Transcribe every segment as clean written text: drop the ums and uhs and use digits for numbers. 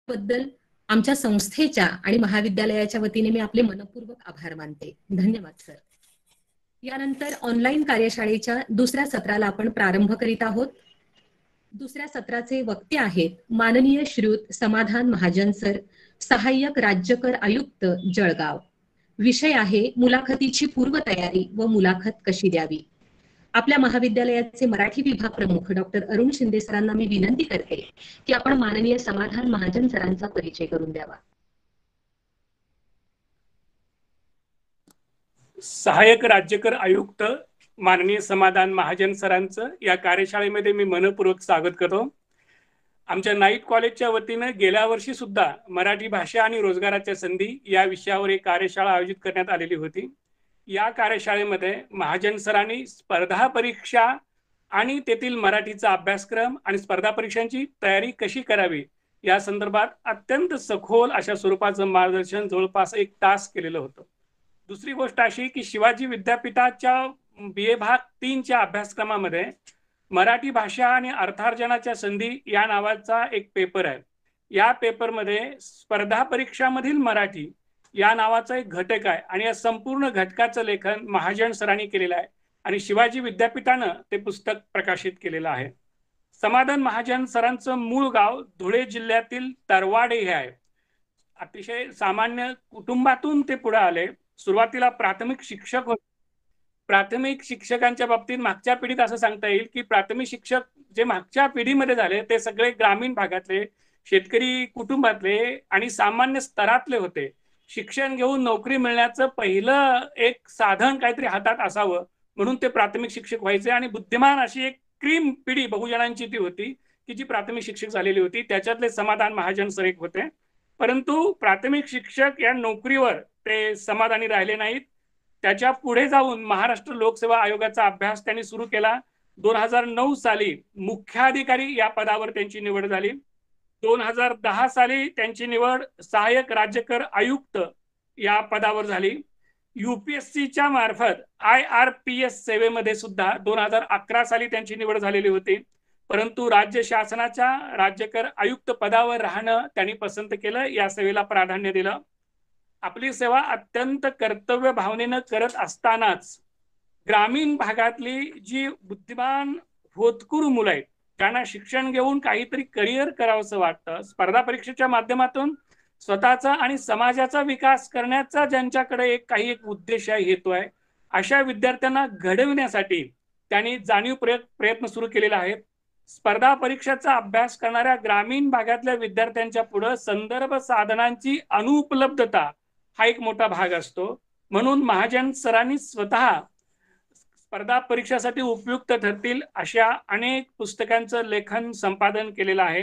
बद्दल आमच्या संस्थेच्या आणि महाविद्यालयाच्या वतीने मी आपले मनपूर्वक आभार मानते. धन्यवाद सर. यानंतर ऑनलाईन कार्यशाळेच्या दुसऱ्या सत्राला आपण प्रारंभ करीत आहोत. दुसऱ्या सत्राचे वक्ते आहेत माननीय श्रीयुत समाधान महाजन सर, सहाय्यक राज्यकर आयुक्त जळगाव. विषय आहे मुलाखतीची पूर्वतयारी व मुलाखत कशी द्यावी. आपल्या महाविद्यालयाचे मराठी विभाग प्रमुख डॉक्टर अरुण शिंदे सरांना मी विनंती करते की आपण माननीय समाधान महाजन सरांचा परिचय करून द्यावा. सहाय्यक राज्यकर आयुक्त माननीय समाधान महाजन सरांचं या कार्यशाळेमध्ये मी मनपूर्वक स्वागत करतो. आमच्या नाईट कॉलेजच्या वतीने गेल्या वर्षी सुद्धा मराठी भाषा आणि रोजगाराच्या संधी या विषयावर एक कार्यशाळा आयोजित करण्यात आलेली होती. या कार्यशाळेमध्ये महाजन सरांनी स्पर्धा परीक्षा आणि तेथील मराठीचा अभ्यासक्रम आणि स्पर्धा परीक्षांची तयारी कशी करावी या संदर्भात अत्यंत सखोल अशा स्वरूपाचं मार्गदर्शन जवळपास 1 तास केलेलं होतं. दुसरी गोष्ट अशी की शिवाजी विद्यापीठाच्या BA भाग 3च्या अभ्यासक्रमामध्ये मराठी भाषा आणि अर्थार्जनाच्या संधी या नावाचा एक पेपर आहे. या पेपरमध्ये स्पर्धा परीक्षामधील मराठी या नावाचा एक घटक आहे आणि या संपूर्ण घटकाचं लेखन महाजन सरांनी केलेलं आहे आणि शिवाजी विद्यापीठानं ते पुस्तक प्रकाशित केलेलं आहे. समाधान महाजन सरांचं मूळ गाव धुळे जिल्ह्यातील तरवाडे हे आहे. अतिशय सामान्य कुटुंबातून ते पुढे आले. सुरुवातीला प्राथमिक शिक्षक होते. प्राथमिक शिक्षकांच्या बाबतीत मागच्या पिढीत असं सांगता येईल की प्राथमिक शिक्षक जे मागच्या पिढीमध्ये झाले ते सगळे ग्रामीण भागातले शेतकरी कुटुंबातले आणि सामान्य स्तरातले होते. शिक्षण घेऊन नोकरी मिळण्याचं पहिलं एक साधन काहीतरी हातात असावं म्हणून ते प्राथमिक शिक्षक व्हायचे आणि बुद्धिमान अशी एक क्रीम पिढी बहुजनांची ती होती की जी प्राथमिक शिक्षक झालेली होती. त्याच्यातले समाधान महाजन सर एक होते. परंतु प्राथमिक शिक्षक या नोकरीवर ते समाधानी राहिले नाहीत. त्याच्या पुढे जाऊन महाराष्ट्र लोकसेवा आयोगाचा अभ्यास त्यांनी सुरू केला. 2009 साली मुख्याधिकारी या पदावर त्यांची निवड झाली. 2010 साली त्यांची निवड सहाय्यक राज्यकर आयुक्त या पदावर झाली. UPSCच्या मार्फत IRPS सेवेमध्ये सुद्धा 2011 साली त्यांची निवड झालेली होती. परंतु राज्य शासनाच्या राज्यकर आयुक्त पदावर राहणं त्यांनी पसंत केलं. या सेवेला प्राधान्य दिलं. आपली सेवा अत्यंत कर्तव्य भावनेनं करत असतानाच ग्रामीण भागातली जी बुद्धिमान होतकुरू मुलं आहेत त्यांना शिक्षण घेऊन काहीतरी करिअर करावंसं वाटतं, स्पर्धा परीक्षेच्या माध्यमातून स्वतःचा आणि समाजाचा विकास करण्याचा ज्यांच्याकडे काही एक उद्देश आहे, हेतू आहे, अशा विद्यार्थ्यांना घडविण्यासाठी त्यांनी जाणीवपूर्वक प्रयत्न सुरू केलेले आहेत. स्पर्धा परीक्षेचा अभ्यास करणाऱ्या ग्रामीण भागातल्या विद्यार्थ्यांच्या पुढे संदर्भ साधनांची अनुपलब्धता हा एक मोठा भाग असतो. म्हणून महाजन सरांनी स्वतः स्पर्धा परीक्षेसाठी उपयुक्त ठरतील अशा अनेक पुस्तकांचं लेखन संपादन केलेलं आहे.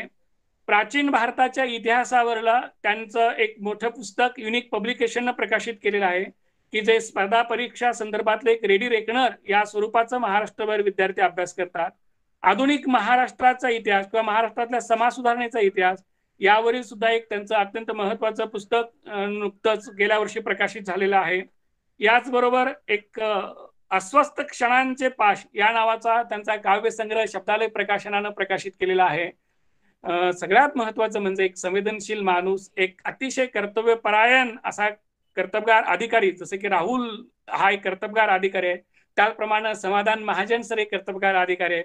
प्राचीन भारताच्या इतिहासावरला त्यांचं एक मोठं पुस्तक युनिक पब्लिकेशननं प्रकाशित केलेलं आहे की जे स्पर्धा परीक्षा संदर्भातले एक रेडी रेकनर या स्वरूपाचं महाराष्ट्रभर विद्यार्थी अभ्यास करतात. आधुनिक महाराष्ट्राचा इतिहास किंवा महाराष्ट्रातल्या समाज सुधारणेचा इतिहास यावरील सुद्धा एक त्यांचं अत्यंत महत्वाचं पुस्तक नुकतंच गेल्या वर्षी प्रकाशित झालेलं आहे. याचबरोबर एक अस्वस्थ क्षणांचे पाश या नावाचा त्यांचा काव्यसंग्रह शब्दालय प्रकाशनानं प्रकाशित केलेला आहे. सगळ्यात महत्वाचं म्हणजे एक संवेदनशील माणूस, एक अतिशय कर्तव्यपरायण असा कर्तबगार अधिकारी, जसे की राहुल हा एक कर्तबगार अधिकारी आहे, त्याप्रमाणे समाधान महाजन सर एक कर्तबगार अधिकारी आहे.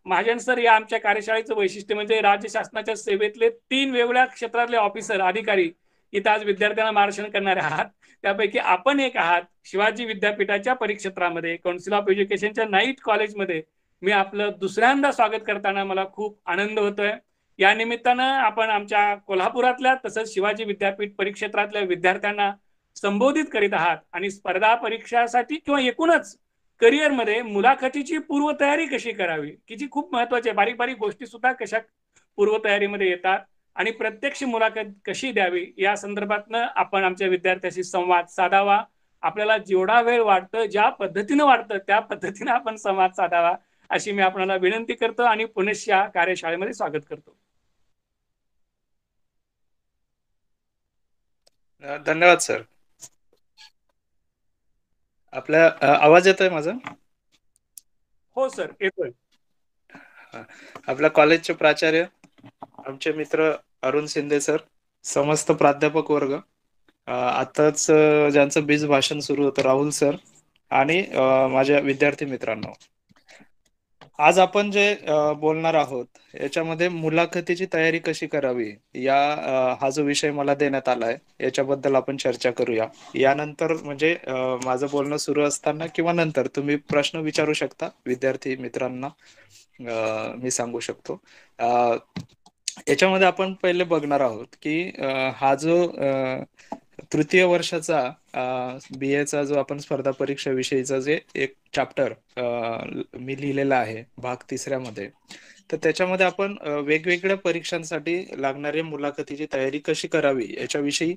महाजन सर या आमच्या कार्यशाळेचं वैशिष्ट्य म्हणजे राज्य शासनाच्या सेवेतले 3 वेगवेगळ्या क्षेत्रातले ऑफिसर अधिकारी इथं आज विद्यार्थ्यांना मार्गदर्शन करणारे आहात. त्यापैकी आपण एक आहात. शिवाजी विद्यापीठाच्या परिक्षेत्रामध्ये काउन्सिल ऑफ एज्युकेशनच्या नाईट कॉलेजमध्ये मी आपलं दुसऱ्यांदा स्वागत करताना मला खूप आनंद होतोय. या निमित्तानं आपण आमच्या कोल्हापुरातल्या तसंच शिवाजी विद्यापीठ परिक्षेत्रातल्या विद्यार्थ्यांना संबोधित करीत आहात आणि स्पर्धा परीक्षासाठी किंवा एकूणच करिअरमध्ये मुलाखतीची पूर्वतयारी कशी करावी की जी खूप महत्वाची आहे. बारीक बारीक गोष्टी सुद्धा कशा पूर्वतयारीमध्ये येतात आणि प्रत्यक्ष मुलाखत कशी द्यावी या संदर्भातनं आपण आमच्या विद्यार्थ्यांशी संवाद साधावा. आपल्याला जेवढा वेळ वाटतं, ज्या पद्धतीनं वाटतं त्या पद्धतीनं आपण संवाद साधावा अशी मी आपल्याला विनंती करतो आणि पुनश्च या कार्यशाळेमध्ये स्वागत करतो. धन्यवाद सर. आपला आवाज येतोय माझा? हो सर, येतोय. आपल्या कॉलेजचे प्राचार्य, आमचे मित्र अरुण शिंदे सर, समस्त प्राध्यापक वर्ग, आताच ज्यांचं बीज भाषण सुरू होतं राहुल सर आणि माझ्या विद्यार्थी मित्रांनो, आज आपण जे बोलणार आहोत याच्यामध्ये मुलाखतीची तयारी कशी करावी हा जो विषय मला देण्यात आलाय याच्याबद्दल आपण चर्चा करूया. यानंतर म्हणजे माझं बोलणं सुरू असताना किंवा नंतर तुम्ही प्रश्न विचारू शकता विद्यार्थी मित्रांना. मी सांगू शकतो. याच्यामध्ये आपण पहिले बघणार आहोत की हा जो तृतीय वर्षाचा बी एचा जो आपण स्पर्धा परीक्षा विषयीचा जे एक चॅप्टर मी लिहिलेला आहे भाग तिसऱ्यामध्ये, तर त्याच्यामध्ये आपण वेगवेगळ्या परीक्षांसाठी लागणारी मुलाखतीची तयारी कशी करावी याच्याविषयी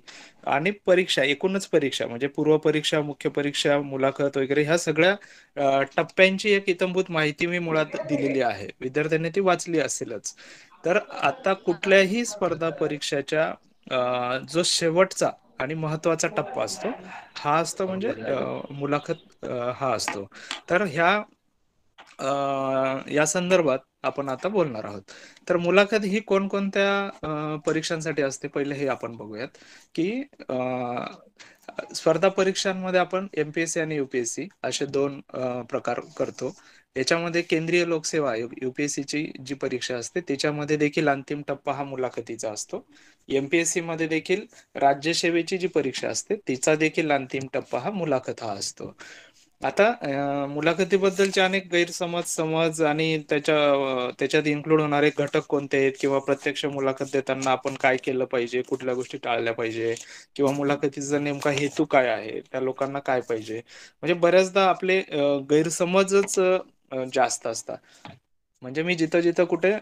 आणि परीक्षा, एकूणच परीक्षा म्हणजे पूर्व परीक्षा, मुख्य परीक्षा, मुलाखत वगैरे ह्या सगळ्या टप्प्यांची एक इत्थंभूत माहिती मी मुळात दिलेली आहे. विद्यार्थ्यांनी ती वाचली असेलच. तर आता कुठल्याही स्पर्धा परीक्षेच्या जो शेवटचा आणि महत्वाचा टप्पा असतो हा असतो म्हणजे मुलाखत हा असतो. तर या संदर्भात आपण आता बोलणार आहोत. तर मुलाखत ही कोणकोणत्या परीक्षांसाठी असते पहिले हे आपण बघूयात की स्पर्धा परीक्षांमध्ये आपण एमपीएससी आणि युपीएससी असे दोन प्रकार करतो. याच्यामध्ये केंद्रीय लोकसेवा आयोग UPSC ची जी परीक्षा असते त्याच्यामध्ये देखील अंतिम टप्पा हा मुलाखतीचा असतो. एमपीएससी मध्ये देखील राज्यसेवेची जी परीक्षा असते तिचा देखील अंतिम टप्पा हा मुलाखत हा असतो. आता मुलाखतीबद्दलचे अनेक समज आणि त्याच्यात इन्क्लूड होणारे घटक कोणते आहेत किंवा प्रत्यक्ष मुलाखत देताना आपण काय केलं पाहिजे, कुठल्या गोष्टी टाळल्या पाहिजे किंवा मुलाखतीचा नेमका हेतू काय आहे, त्या लोकांना काय पाहिजे, म्हणजे बऱ्याचदा आपले गैरसमजच जास्त असतात. म्हणजे मी जिथं जिथं कुठे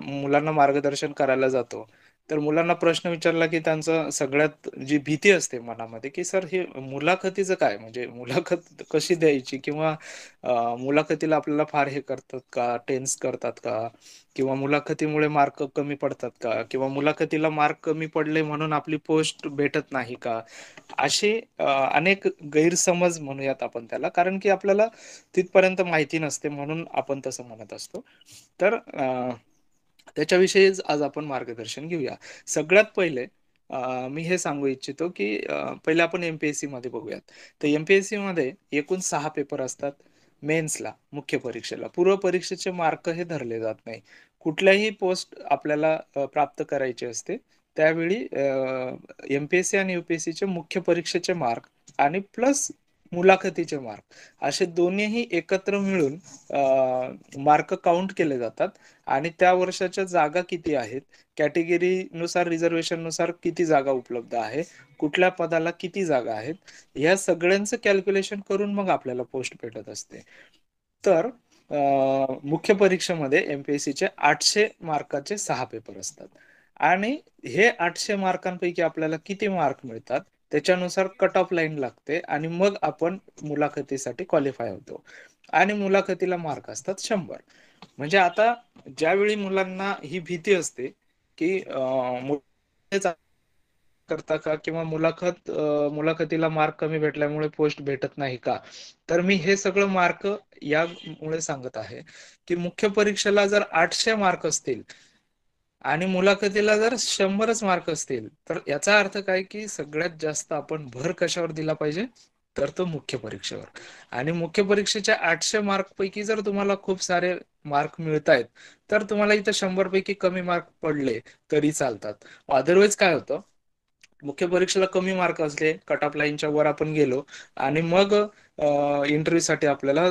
मुलांना मार्गदर्शन करायला जातो तर मुलांना प्रश्न विचारला की त्यांचं सगळ्यात जी भीती असते मनामध्ये की सर हे मुलाखतीचं काय, म्हणजे मुलाखत कशी द्यायची किंवा मुलाखतीला आपल्याला फार हे करतात का, टेन्स करतात का, किंवा मुलाखतीमुळे मार्क कमी पडतात का, किंवा मुलाखतीला मार्क कमी पडले म्हणून आपली पोस्ट भेटत नाही का, असे अनेक गैरसमज म्हणूयात आपण त्याला, कारण की आपल्याला तिथपर्यंत माहिती नसते म्हणून आपण तसं म्हणत असतो. तर त्याच्याविषयी आज आपण मार्गदर्शन घेऊया. सगळ्यात पहिले मी हे सांगू इच्छितो की पहिले आपण एमपीएससी मध्ये बघूयात. तर एमपीएससी मध्ये एकूण 6 पेपर असतात. मेन्सला, मुख्य परीक्षेला, पूर्व परीक्षेचे मार्क हे धरले जात नाही. कुठल्याही पोस्ट आपल्याला प्राप्त करायची असते त्यावेळी एमपीएससी आणि युपीएससीचे मुख्य परीक्षेचे मार्क आणि प्लस मुलाखतीचे मार्क असे दोन्हीही एकत्र मिळून मार्क काउंट केले जातात आणि त्या वर्षाच्या जागा किती आहेत, कॅटेगरीनुसार, रिझर्वेशन नुसार किती जागा उपलब्ध आहे, कुठल्या पदाला किती जागा आहेत, या सगळ्यांचं कॅल्क्युलेशन करून मग आपल्याला पोस्ट भेटत असते. तर मुख्य परीक्षेमध्ये एमपीएससीचे 800 मार्काचे 6 पेपर असतात आणि हे 800 मार्कांपैकी आपल्याला किती मार्क मिळतात त्याच्यानुसार कट ऑफ लाईन लागते आणि मग आपण मुलाखतीसाठी क्वालिफाय होतो आणि मुलाखतीला मार्क असतात 100. म्हणजे आता ज्यावेळी मुलांना ही भीती असते की करता का किंवा मुलाखतीला मार्क कमी भेटल्यामुळे पोस्ट भेटत नाही का, तर मी हे सगळं मार्क यामुळे सांगत आहे की मुख्य परीक्षेला जर 800 मार्क असतील आणि मुलाखतीला जर 100च मार्क असतील तर याचा अर्थ काय की सगळ्यात जास्त आपण भर कशावर दिला पाहिजे, तर तो मुख्य परीक्षेवर. आणि मुख्य परीक्षेच्या 800 मार्क पैकी जर तुम्हाला खूप सारे मार्क मिळत आहेत तर तुम्हाला इथं 100 पैकी कमी मार्क पडले तरी चालतात. अदरवाईज काय होतं, मुख्य परीक्षेला कमी मार्क असले, कट ऑफ लाईनच्या वर आपण गेलो आणि मग इंटरव्ह्यू साठी आपल्याला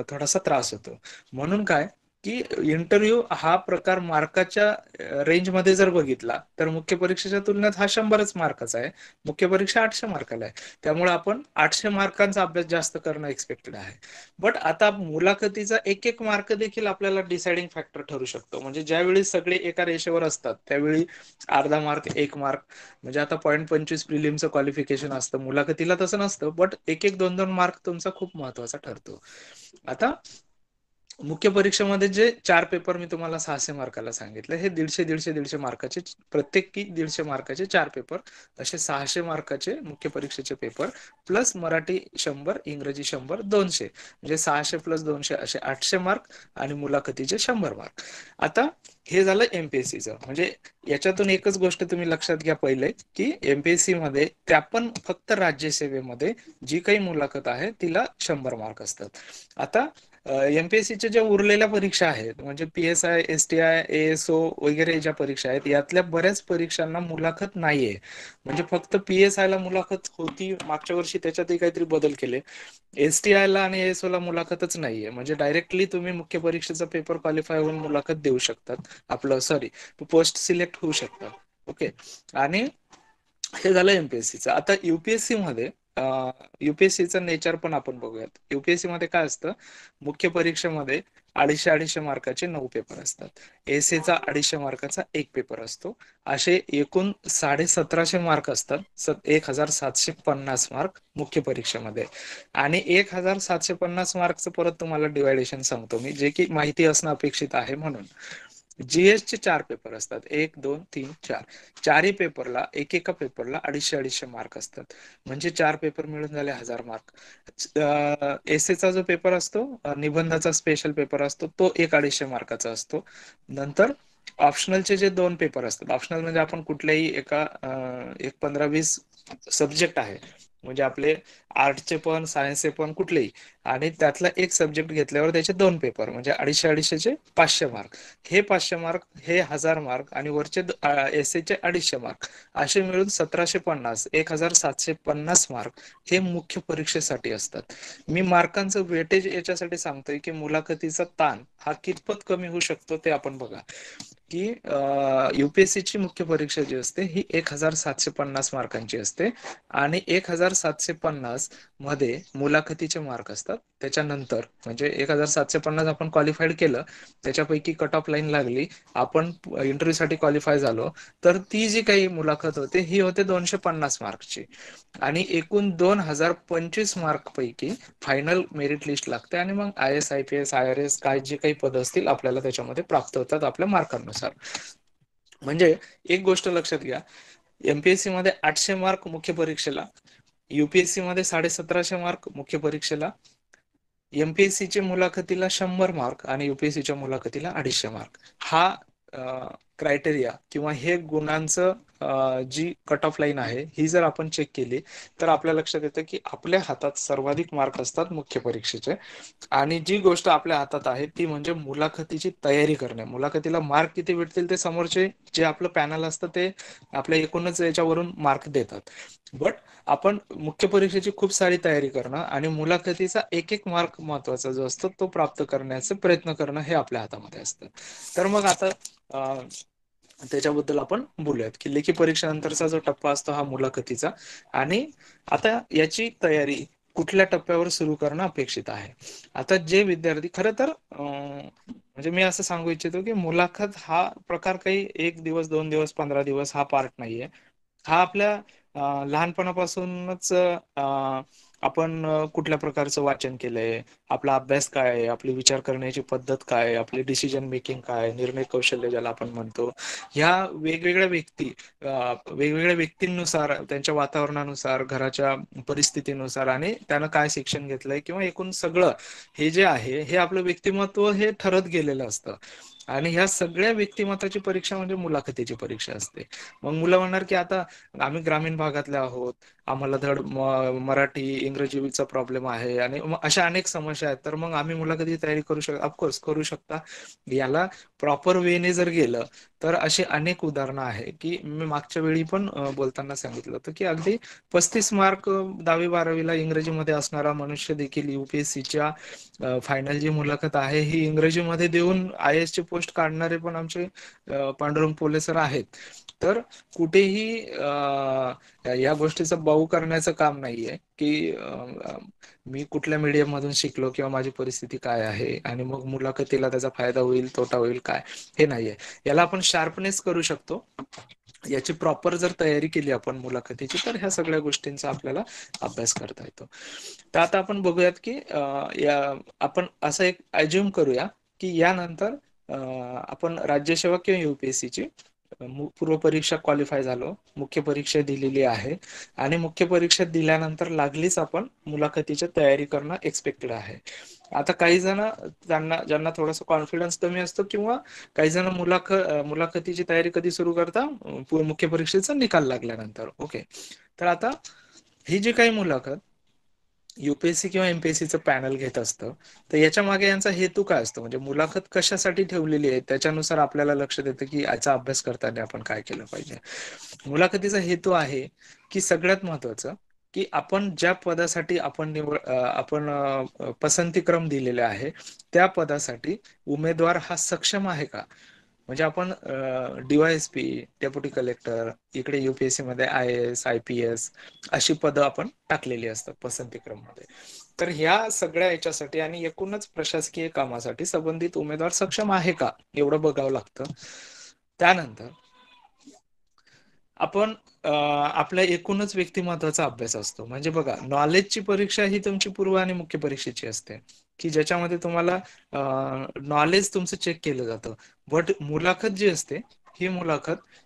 थोडासा त्रास होतो. म्हणून काय की इंटरव्ह्यू हा प्रकार मार्काच्या रेंजमध्ये जर बघितला तर मुख्य परीक्षेच्या तुलनेत हा 100च मार्काचा आहे, मुख्य परीक्षा 800 मार्काला आहे. त्यामुळे आपण 800 मार्कांचा अभ्यास जास्त करणं एक्सपेक्टेड आहे. बट आता मुलाखतीचा एक एक मार्क देखील आपल्याला डिसाइडिंग फॅक्टर ठरू शकतो. म्हणजे ज्यावेळी सगळे एका रेषेवर असतात त्यावेळी अर्धा मार्क, 1 मार्क, म्हणजे आता 0.25 प्रिलिमचं क्वालिफिकेशन असतं, मुलाखतीला तसं नसतं, बट एक एक 2-2 मार्क तुमचा खूप महत्वाचा ठरतो. आता मुख्य परीक्षेमध्ये जे 4 पेपर मी तुम्हाला 600 मार्काला सांगितले, हे 150 मार्काचे, प्रत्येकी 150 मार्काचे 4 पेपर, असे 600 मार्काचे मुख्य परीक्षेचे पेपर, प्लस मराठी 100, इंग्रजी 100, 200, म्हणजे 600 प्लस 200 असे 800 मार्क, आणि मुलाखतीचे 100 मार्क. आता हे झालं एमपीएससीचं. म्हणजे याच्यातून एकच गोष्ट तुम्ही लक्षात घ्या पहिले, की एमपीएससी मध्ये त्या पण फक्त राज्यसेवेमध्ये जी काही मुलाखत आहे तिला 100 मार्क असतात. आता एमपीएससीच्या ज्या उरलेल्या परीक्षा आहेत, म्हणजे PSI, STI, ASO वगैरे ज्या परीक्षा आहेत, यातल्या बऱ्याच परीक्षांना मुलाखत नाहीये. म्हणजे फक्त PSI ला मुलाखत होती मागच्या वर्षी, त्याच्यातही काहीतरी बदल केले. STI ला आणि ASO ला मुलाखतच नाहीये. म्हणजे डायरेक्टली तुम्ही मुख्य परीक्षेचा पेपर क्वालिफाय होऊन मुलाखत देऊ शकतात, आपलं सॉरी पोस्ट सिलेक्ट होऊ शकतात. ओके. आणि हे झालं एमपीएससीचं. आता युपीएससी मध्ये युपीएससीचं नेचर पण आपण बघूयात. युपीएससी मध्ये काय असतं, मुख्य परीक्षेमध्ये 250 मार्काचे 9 पेपर असतात. एसेचा 250 मार्काचा 1 पेपर असतो. असे एकूण 1750 मार्क असतात. 1750 मार्क मुख्य परीक्षेमध्ये. आणि 1750 मार्कचं परत तुम्हाला डिवायडेशन सांगतो मी, जे की माहिती असणं अपेक्षित आहे म्हणून. जीएस चे 4 पेपर असतात, 1, 2, 3, 4. चारही पेपरला एकेका पेपरला 250 मार्क असतात. म्हणजे 4 पेपर मिळून झाले 1000 मार्क. एसेचा जो पेपर असतो, निबंधाचा स्पेशल पेपर असतो, तो 250 मार्काचा असतो. नंतर ऑप्शनलचे जे 2 पेपर असतात, ऑप्शनल म्हणजे आपण कुठल्याही एक 15-20 सब्जेक्ट आहे, म्हणजे आपले आर्टचे पण सायन्सचे पण कुठलेही, आणि त्यातला एक सब्जेक्ट घेतल्यावर त्याचे 2 पेपर, म्हणजे 250-250चे 500 मार्क. हे 500 मार्क, हे 1000 मार्क, आणि वरचे एसएचे 250 मार्क, असे मिळून 1750, 1750 मार्क हे मुख्य परीक्षेसाठी असतात. मी मार्कांचं वेटेज याच्यासाठी सांगतोय की मुलाखतीचा ताण हा कितपत कमी होऊ शकतो ते आपण बघा. की युपीएससी ची मुख्य परीक्षा जी असते ही 1750 मार्कांची असते, आणि 1750 मध्ये मुलाखतीचे मार्क असतात. त्याच्यानंतर म्हणजे 1750 आपण क्वालिफाईड केलं, त्याच्यापैकी कट ऑफ लाईन लागली, आपण इंटरव्ह्यू साठी क्वालिफाय झालो, तर ती जी काही मुलाखत होते ही होते 250 मार्कची. आणि एकूण 2025 मार्क पैकी फायनल मेरिट लिस्ट लागते, आणि मग IAS, IPS, IRS काय जे काही पद असतील आपल्याला त्याच्यामध्ये प्राप्त होतात आपल्या मार्कांनुसार. म्हणजे एक गोष्ट लक्षात घ्या, एमपीएससी मध्ये 800 मार्क मुख्य परीक्षेला, युपीएससी मध्ये 1750 मार्क मुख्य परीक्षेला, एमपीएससी च्या मुलाखतीला 100 मार्क आणि युपीएससी च्या मुलाखतीला 250 मार्क. हा क्रायटेरिया किंवा हे गुणांचं जी कट ऑफ लाईन आहे ही जर आपण चेक केली, तर आपल्या लक्षात येतं की आपल्या हातात सर्वाधिक मार्क असतात मुख्य परीक्षेचे. आणि जी गोष्ट आपल्या हातात आहे ती म्हणजे मुलाखतीची तयारी करणे. मुलाखतीला मार्क किती भेटतील ते समोरचे जे आपलं पॅनल असतं ते आपल्या एकूणच याच्यावरून मार्क देतात. बट आपण मुख्य परीक्षेची खूप सारी तयारी करणं आणि मुलाखतीचा एक एक मार्क महत्वाचा जो असतो तो प्राप्त करण्याचा प्रयत्न करणं हे आपल्या हातामध्ये असतं. तर मग आता त्याच्याबद्दल आपण बोलूयात की लेखी परीक्षेनंतरचा जो टप्पा असतो हा मुलाखतीचा. आणि आता याची तयारी कुठल्या टप्प्यावर सुरू करणं अपेक्षित आहे. आता जे विद्यार्थी खरं तर म्हणजे मी असं सांगू इच्छितो की मुलाखत हा प्रकार काही 1 दिवस 2 दिवस 15 दिवस हा पार्ट नाहीये. हा आपल्या लहानपणापासूनच आपण कुठल्या प्रकारचं वाचन केलंय, आपला अभ्यास काय आहे, आपली विचार करण्याची पद्धत काय आहे, आपली डिसिजन मेकिंग काय, निर्णय कौशल्य ज्याला आपण म्हणतो, ह्या वेगवेगळ्या व्यक्ती वेगवेगळ्या व्यक्तींनुसार, त्यांच्या वातावरणानुसार, घराच्या परिस्थितीनुसार, आणि त्यानं काय शिक्षण घेतलंय किंवा एकूण सगळं हे जे आहे हे आपलं व्यक्तिमत्व हे ठरत गेलेलं असतं. आणि ह्या सगळ्या व्यक्तिमत्वाची परीक्षा म्हणजे मुलाखतीची परीक्षा असते. मग मुलं म्हणणार की आता आम्ही ग्रामीण भागातले आहोत, आम्हाला धड मराठी इंग्रजीचा प्रॉब्लेम आहे आणि अशा अनेक समस्या आहेत, तर मग आम्ही मुलाखती तयारी करू शकतो. ऑफकोर्स करू शकता. याला प्रॉपर वेने जर गेलं तर अशी अनेक उदाहरणं आहे की मी मागच्या वेळी पण बोलताना सांगितलं होतं की अगदी 35 मार्क 10वी-12वीला इंग्रजीमध्ये असणारा मनुष्य देखील युपीएससीच्या फायनल जी मुलाखत आहे ही इंग्रजीमध्ये देऊन IAS ची पोस्ट काढणारे पण आमचे पांडुरंग पोले सर आहेत. तर कुठेही या गोष्टीचा बाऊ करण्याचं काम नाहीये की मी कुठल्या मीडियम मधून शिकलो किंवा माझी परिस्थिती काय आहे आणि मग मुलाखतीला त्याचा फायदा होईल तोटा होईल काय, हे नाहीये. याला आपण शार्पनेस करू शकतो. याची प्रॉपर जर तयारी केली आपण मुलाखतीची, तर ह्या सगळ्या गोष्टींचा आपल्याला अभ्यास करता येतो. तर आता आपण बघूयात की आपण असं एक अज्युम करूया की यानंतर आपण राज्यसेवा किंवा युपीएससीची पूर्व परीक्षा क्वालिफाय झालो, मुख्य परीक्षा दिलेली आहे आणि मुख्य परीक्षा दिल्यानंतर लागलीच आपण मुलाखतीची तयारी करणं एक्सपेक्टेड आहे. आता काही जण ज्यांना थोडासा कॉन्फिडन्स कमी असतो किंवा काही जण मुलाखतीची तयारी कधी सुरू करता, मुख्य परीक्षेचा निकाल लागल्यानंतर. ओके, तर आता ही जी काही मुलाखत युपीएससी किंवा एमपीएससीचं पॅनल घेत असतं, तर याच्या मागे यांचा हेतू काय असतो, म्हणजे मुलाखत कशासाठी ठेवलेली आहे त्याच्यानुसार आपल्याला लक्ष देतं की याचा अभ्यास करताना आपण काय केलं पाहिजे. मुलाखतीचा हेतू आहे की सगळ्यात महत्वाचं की आपण ज्या पदासाठी आपण पसंतीक्रम दिलेला आहे त्या पदासाठी उमेदवार हा सक्षम आहे का. म्हणजे आपण डीवायएसपी, डेप्युटी कलेक्टर, इकडे युपीएससी मध्ये IAS IPS अशी पदं आपण टाकलेली असतात पसंतीक्रम मध्ये. तर ह्या सगळ्या याच्यासाठी आणि एकूणच प्रशासकीय कामासाठी संबंधित उमेदवार सक्षम आहे का एवढं बघावं लागतं. त्यानंतर आपण आपल्या एकूणच व्यक्तिमत्वाचा अभ्यास असतो. म्हणजे बघा, नॉलेजची परीक्षा ही तुमची पूर्व आणि मुख्य परीक्षेची असते की ज्याच्यामध्ये तुम्हाला नॉलेज तुमचं चेक केलं जातं. बट मुलाखत जी असते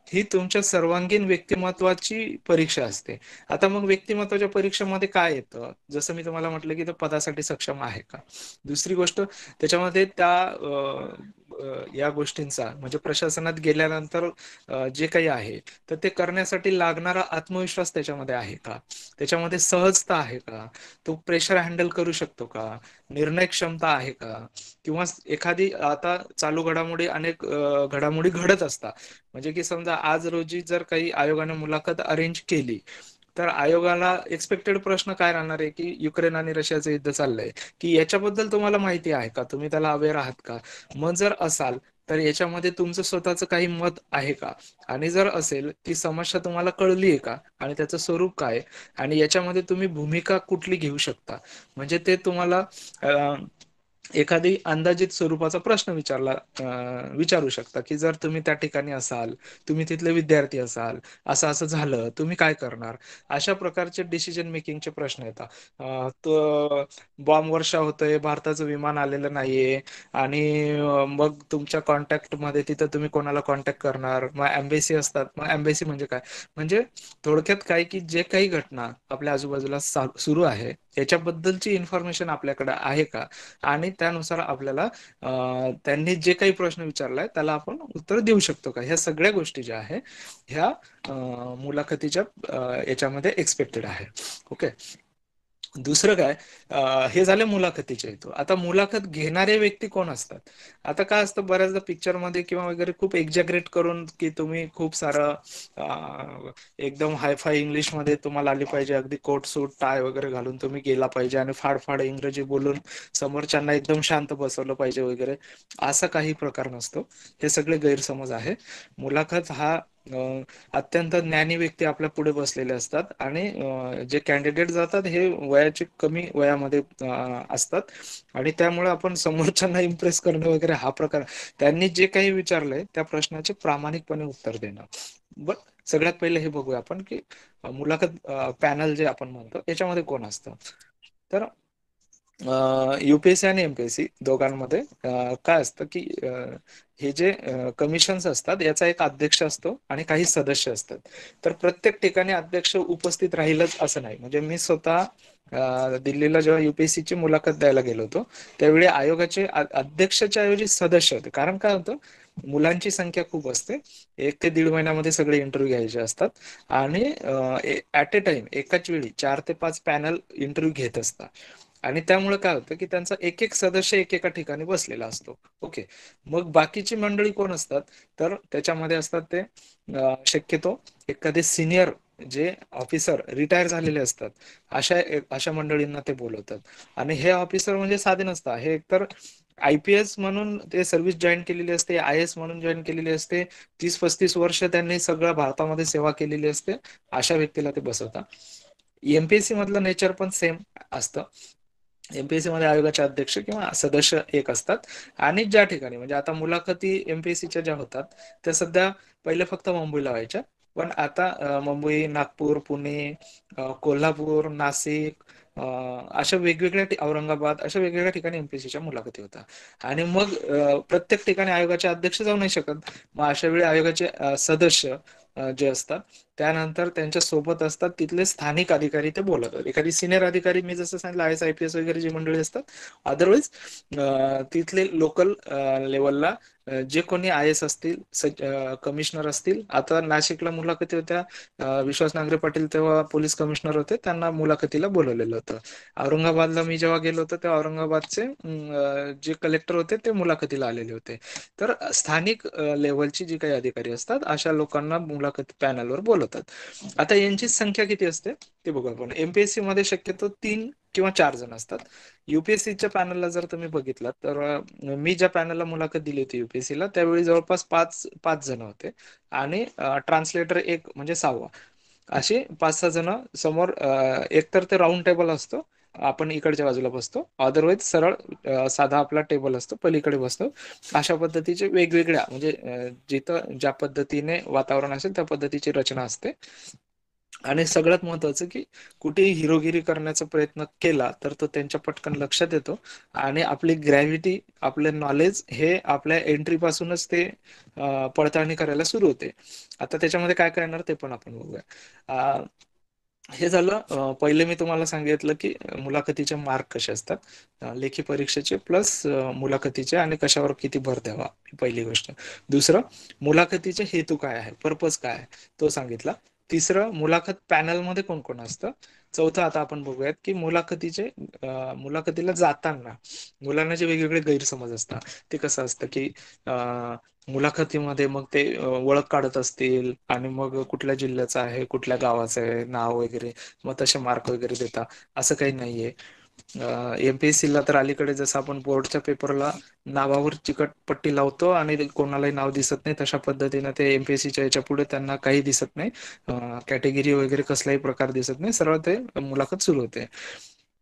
ही तुमच्या सर्वांगीण व्यक्तिमत्वाची परीक्षा असते. आता मग व्यक्तिमत्वाच्या परीक्षेमध्ये काय येतं, जसं मी तुम्हाला म्हटलं की तो पदासाठी सक्षम आहे का. दुसरी गोष्ट त्याच्यामध्ये या गोष्टींचा म्हणजे प्रशासनात गेल्यानंतर जे काही आहे तर ते करण्यासाठी लागणारा आत्मविश्वास त्याच्यामध्ये आहे का, त्याच्यामध्ये सहजता आहे का, तो प्रेशर हँडल करू शकतो का, निर्णय क्षमता आहे का, किंवा एखादी आता चालू घडामोडी अनेक घडामोडी घडत असतात. म्हणजे की समजा आज रोजी जर काही आयोगाने मुलाखत अरेंज केली तर आयोगाला एक्सपेक्टेड प्रश्न काय राहणार आहे की युक्रेन आणि रशियाचं युद्ध चाललंय, की याच्याबद्दल तुम्हाला माहिती आहे का, तुम्ही त्याला अवेअर आहात का. मग जर असाल तर याच्यामध्ये तुमचं स्वतःचं काही मत आहे का, आणि जर असेल ती समस्या तुम्हाला कळली आहे का आणि त्याचं स्वरूप काय, आणि याच्यामध्ये तुम्ही भूमिका कुठली घेऊ शकता. म्हणजे ते तुम्हाला एखादी अंदाजित स्वरूपाचा प्रश्न विचारू शकता की जर तुम्ही त्या ठिकाणी असाल, तुम्ही तिथले विद्यार्थी असाल, असं असं झालं तुम्ही काय करणार. अशा प्रकारचे डिसिजन मेकिंगचे प्रश्न येतात. तो बॉम्ब वर्षा होतोय, भारताचं विमान आलेलं नाहीये, आणि मग तुमच्या कॉन्टॅक्ट मध्ये तिथं तुम्ही कोणाला कॉन्टॅक्ट करणार. मग एम्बेसी असतात. मग एम्बेसी म्हणजे काय, म्हणजे थोडक्यात काय की जे काही घटना आपल्या आजूबाजूला सुरू आहे याच्याबद्दलची इन्फॉर्मेशन आपल्याकडे आहे का, आणि त्यानुसार आपल्याला त्यांनी जे काही प्रश्न विचारलाय त्याला आपण उत्तर देऊ शकतो का. ह्या सगळ्या गोष्टी ज्या आहे ह्या मुलाखतीच्या याच्यामध्ये एक्सपेक्टेड आहे. ओके, दुसरं काय, हे झाले मुलाखतीचे हेतू. आता मुलाखत घेणारे व्यक्ती कोण असतात. आता काय असतं, बऱ्याचदा पिक्चर मध्ये किंवा वगैरे खूप एक्झॅगरेट करून की तुम्ही खूप सारं एकदम हायफाय इंग्लिश मध्ये तुम्हाला आली पाहिजे, अगदी कोट सूट टाय वगैरे घालून तुम्ही गेला पाहिजे आणि फाडफाड इंग्रजी बोलून समोरच्यांना एकदम शांत बसवलं पाहिजे वगैरे, असा काही प्रकार नसतो. हे सगळे गैरसमज आहे. मुलाखत हा अत्यंत ज्ञानी व्यक्ती आपल्या पुढे बसलेले असतात, आणि जे कॅन्डिडेट जातात हे वयाचे कमी वयामध्ये असतात, आणि त्यामुळे आपण समोरच्यांना इम्प्रेस करणं वगैरे हा प्रकार, त्यांनी जे काही विचारलंय त्या प्रश्नाचे प्रामाणिकपणे उत्तर देणं. बट सगळ्यात पहिले हे बघूया आपण की मुलाखत पॅनल जे आपण म्हणतो याच्यामध्ये कोण असतं. तर युपीएससी आणि एमपीएससी दोघांमध्ये काय असतं की हे जे कमिशन्स असतात याचा एक अध्यक्ष असतो आणि काही सदस्य असतात. तर प्रत्येक ठिकाणी अध्यक्ष उपस्थित राहीलच असं नाही. म्हणजे मी स्वतः दिल्लीला जेव्हा युपीएससी ची मुलाखत द्यायला गेलो होतो त्यावेळी आयोगाचे अध्यक्षाच्या ऐवजी सदस्य होते. कारण काय होतं, मुलांची संख्या खूप असते, 1 ते 1.5 महिन्यामध्ये सगळे इंटरव्ह्यू घ्यायचे असतात, आणि ऍट ए टाइम एकाच वेळी 4 ते 5 पॅनल इंटरव्ह्यू घेत असतात, आणि त्यामुळे काय होतं की त्यांचा एक एक सदस्य एकेका ठिकाणी बसलेला असतो. ओके, मग बाकीची मंडळी कोण असतात, तर त्याच्यामध्ये असतात ते शक्यतो एखादे सिनियर जे ऑफिसर रिटायर झालेले असतात अशा मंडळींना ते बोलवतात. आणि हे ऑफिसर म्हणजे साधे नसतात, हे एकतर IPS म्हणून ते सर्व्हिस जॉईन केलेली असते, IAS म्हणून जॉईन केलेली असते, 30-35 वर्ष त्यांनी सगळ्या भारतामध्ये सेवा केलेली असते, अशा व्यक्तीला ते बसवतात. एमपीएससी मधलं नेचर पण सेम असतं. एमपीएससी मध्ये आयोगाचे अध्यक्ष किंवा सदस्य एक असतात, आणि ज्या ठिकाणी म्हणजे आता मुलाखती एमपीएससीच्या ज्या होतात त्या सध्या पहिले फक्त मुंबईला व्हायच्या, पण आता मुंबई, नागपूर, पुणे, कोल्हापूर, नाशिक, अशा वेगवेगळ्या औरंगाबाद अशा वेगवेगळ्या ठिकाणी एमपीएससीच्या मुलाखती होतात. आणि मग प्रत्येक ठिकाणी आयोगाचे अध्यक्ष जाऊ नाही शकत. मग अशा वेळी आयोगाचे सदस्य जे असतात, त्यानंतर त्यांच्या सोबत असतात तिथले स्थानिक अधिकारी, ते बोलतात. एखादी सिनियर अधिकारी, मी जसं सांगितलं I S I P S वगैरे जी मंडळी असतात, अदरवाईज तिथले लोकल लेवलला जे कोणी आय एस असतील, कमिशनर असतील. आता नाशिकला मुलाखती होत्या, विश्वास नांगरे पाटील तेव्हा पोलीस कमिशनर होते, त्यांना मुलाखतीला बोलवलेलं होतं. औरंगाबादला मी जेव्हा गेलो होतो तेव्हा औरंगाबादचे जे कलेक्टर होते ते मुलाखतीला आलेले होते. तर स्थानिक लेवलची जी काही अधिकारी असतात अशा लोकांना मुलाखत पॅनलवर बोलवतात. आता यांची संख्या किती असते ते बघू आपण. एमपीएससी मध्ये शक्यतो 3 किंवा 4 जण असतात. युपीएससीच्या पॅनलला जर तुम्ही बघितलात तर मी ज्या पॅनलला मुलाखत दिली होती युपीएससीला त्यावेळी जवळपास पाच जण होते आणि ट्रान्सलेटर एक म्हणजे 6वा. असे 5-6 जण समोर, एकतर ते राऊंड टेबल असतो, आपण इकडच्या बाजूला बसतो, अदरवाईज सरळ साधा आपला टेबल असतो, पलीकडे बसतो. अशा पद्धतीचे वेगवेगळ्या म्हणजे जिथं ज्या पद्धतीने वातावरण असेल त्या पद्धतीची रचना असते. आणि सगळ्यात महत्वाचं की कुठेही हिरोगिरी करण्याचा प्रयत्न केला तर तो त्यांच्या पटकन लक्षात येतो आणि आपली ग्रॅव्हिटी, आपले नॉलेज हे आपल्या एंट्री पासूनच ते पडताळणी करायला सुरू होते. आता त्याच्यामध्ये काय काय येणार ते पण आपण बघूया. हे झालं पहिले मी तुम्हाला सांगितलं की मुलाखतीचे मार्क कसे असतात, लेखी परीक्षेचे प्लस मुलाखतीचे, आणि कशावर किती भर द्यावा, ही पहिली गोष्ट. दुसरं, मुलाखतीचे हेतू काय आहे, पर्पज काय आहे, तो सांगितला. तिसरं, मुलाखत पॅनलमध्ये कोण कोण असतं. चौथं, आता आपण बघूयात की मुलाखतीला जाताना मुलांना जे वेगवेगळे गैरसमज असतात ते कसं असतं की मुलाखतीमध्ये मग ते ओळख काढत असतील आणि मग कुठल्या जिल्ह्याचं आहे, कुठल्या गावाचं आहे, नाव वगैरे, मग तसे मार्क वगैरे देतात. असं काही नाहीये. एमपीएससीला तर अलीकडे जसं आपण बोर्डच्या पेपरला नावावर चिकट पट्टी लावतो आणि कोणालाही नाव दिसत नाही, तशा पद्धतीने ते एमपीएससीच्या याच्या पुढे त्यांना काही दिसत नाही, कॅटेगरी वगैरे कसलाही प्रकार दिसत नाही, सरळ ते मुलाखत सुरू होते.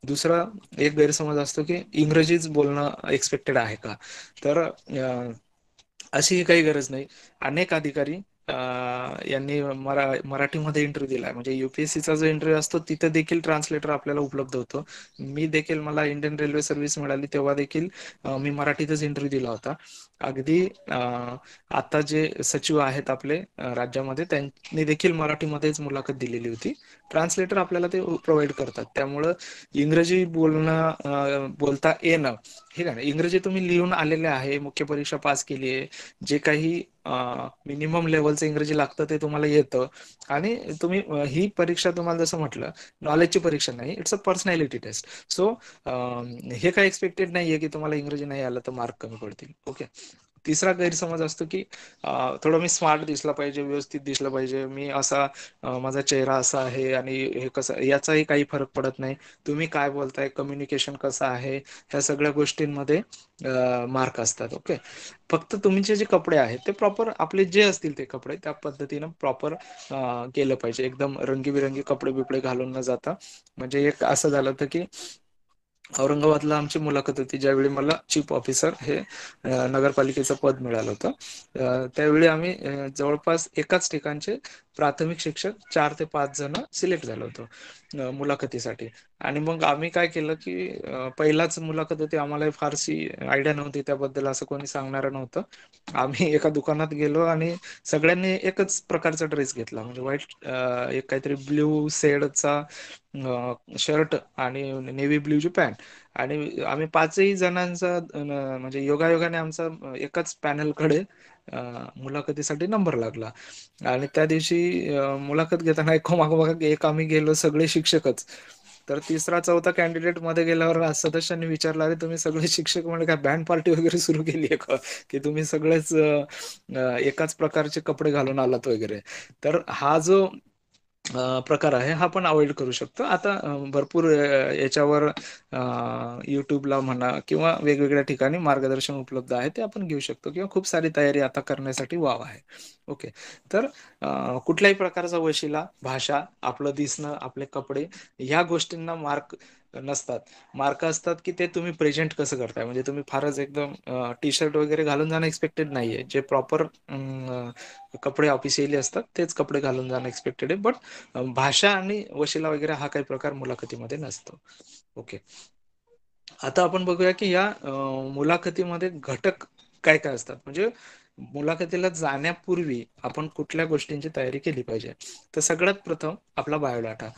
दुसरा एक गैरसमज असतो की इंग्रजीच बोलणं एक्सपेक्टेड आहे का, तर अशी काही गरज नाही. अनेक अधिकारी यांनी मराठीमध्ये इंटरव्ह्यू दिलाय, म्हणजे युपीएससीचा जो इंटरव्ह्यू असतो तिथे देखील ट्रान्सलेटर आपल्याला उपलब्ध होतो. मी देखील, मला इंडियन रेल्वे सर्व्हिस मिळाली तेव्हा देखील मी मराठीतच इंटरव्ह्यू दिला होता. अगदी आता जे सचिव आहेत आपले राज्यामध्ये, त्यांनी देखील मराठीमध्येच मुलाखत दिलेली होती. ट्रान्सलेटर आपल्याला ते प्रोव्हाइड करतात. त्यामुळं इंग्रजी बोलता येणं हे काय, इंग्रजी तुम्ही लिहून आलेले आहे, मुख्य परीक्षा पास केली आहे, जे काही मिनिमम लेवलचं इंग्रजी लागतं ते तुम्हाला येतं, आणि तुम्ही ही परीक्षा, तुम्हाला जसं म्हटलं, नॉलेजची परीक्षा नाही, it's a personality test. So हे काय एक्सपेक्टेड नाहीये की तुम्हाला इंग्रजी नाही आलं तर मार्क कमी पडतील. ओके. तिसरा गैरसमज असतो की थोडं मी स्मार्ट दिसला पाहिजे, व्यवस्थित दिसलं पाहिजे, मी असा, माझा चेहरा असा आहे आणि हे कसं, याचाही काही फरक पडत नाही. तुम्ही काय बोलताय, कम्युनिकेशन कसं आहे, ह्या सगळ्या गोष्टींमध्ये मार्क असतात. ओके. फक्त तुमचे जे कपडे आहेत ते प्रॉपर, आपले जे असतील ते कपडे त्या पद्धतीनं प्रॉपर केलं पाहिजे. एकदम रंगीबिरंगी कपडे बिपडे घालून न जाता. म्हणजे एक असं झालं होतं की औरंगाबादला आमची मुलाखत होती, ज्यावेळी मला चीफ ऑफिसर हे नगरपालिकेचं पद मिळालं होतं. त्यावेळी आम्ही जवळपास एकाच ठिकाणचे प्राथमिक शिक्षक 4 ते 5 जण सिलेक्ट झालो होतो मुलाखतीसाठी. आणि मग आम्ही काय केलं की पहिलाच मुलाखत होती, आम्हाला फारशी आयडिया नव्हती त्याबद्दल, असं कोणी सांगणार नव्हतं. आम्ही एका दुकानात गेलो आणि सगळ्यांनी एकच प्रकारचा ड्रेस घेतला, म्हणजे व्हाईट, एक काहीतरी ब्ल्यू शेडचा शर्ट आणि नेव्ही ब्ल्यूची पॅन्ट. आणि आम्ही 5ही जणांचा म्हणजे योगायोगाने आमचा एकाच पॅनलकडे मुलाखतीसाठी नंबर लागला. आणि त्या दिवशी मुलाखत घेताना एकोमागोमाग एक आम्ही गेलो, सगळे शिक्षकच. तर तिसरा चौथा कॅन्डिडेट मध्ये गेल्यावर सदस्यांनी विचारलं, अरे तुम्ही सगळे शिक्षक म्हणजे काय बँड पार्टी वगैरे सुरू केली आहे का, की तुम्ही सगळेच एकाच प्रकारचे कपडे घालून आलात वगैरे. तर हा जो प्रकार आहे हा पण अवॉइड करू शकतो. आता भरपूर याच्यावर युट्यूबला म्हणा किंवा वेगवेगळ्या ठिकाणी मार्गदर्शन उपलब्ध आहे, ते आपण घेऊ शकतो, किंवा खूप सारी तयारी आता करण्यासाठी वाव आहे. ओके. तर कुठल्याही प्रकारचा वशिला, भाषा, आपलं दिसणं, आपले कपडे, ह्या गोष्टींना मार्क नसतात. मार्क असतात की ते तुम्ही प्रेझेंट कसं करताय, म्हणजे तुम्ही फारच एकदम टी शर्ट वगैरे घालून जाणं एक्सपेक्टेड नाहीये. जे प्रॉपर कपडे ऑफिशियली असतात तेच कपडे घालून जाणं एक्सपेक्टेड आहे. बट भाषा आणि वशिला वगैरे हा काही प्रकार मुलाखतीमध्ये नसतो. ओके, आता आपण बघूया की या मुलाखतीमध्ये घटक काय काय असतात. म्हणजे मुलाखतीला जाण्यापूर्वी आपण कुठल्या गोष्टींची तयारी केली पाहिजे. तर सगळ्यात प्रथम आपला बायोडाटा.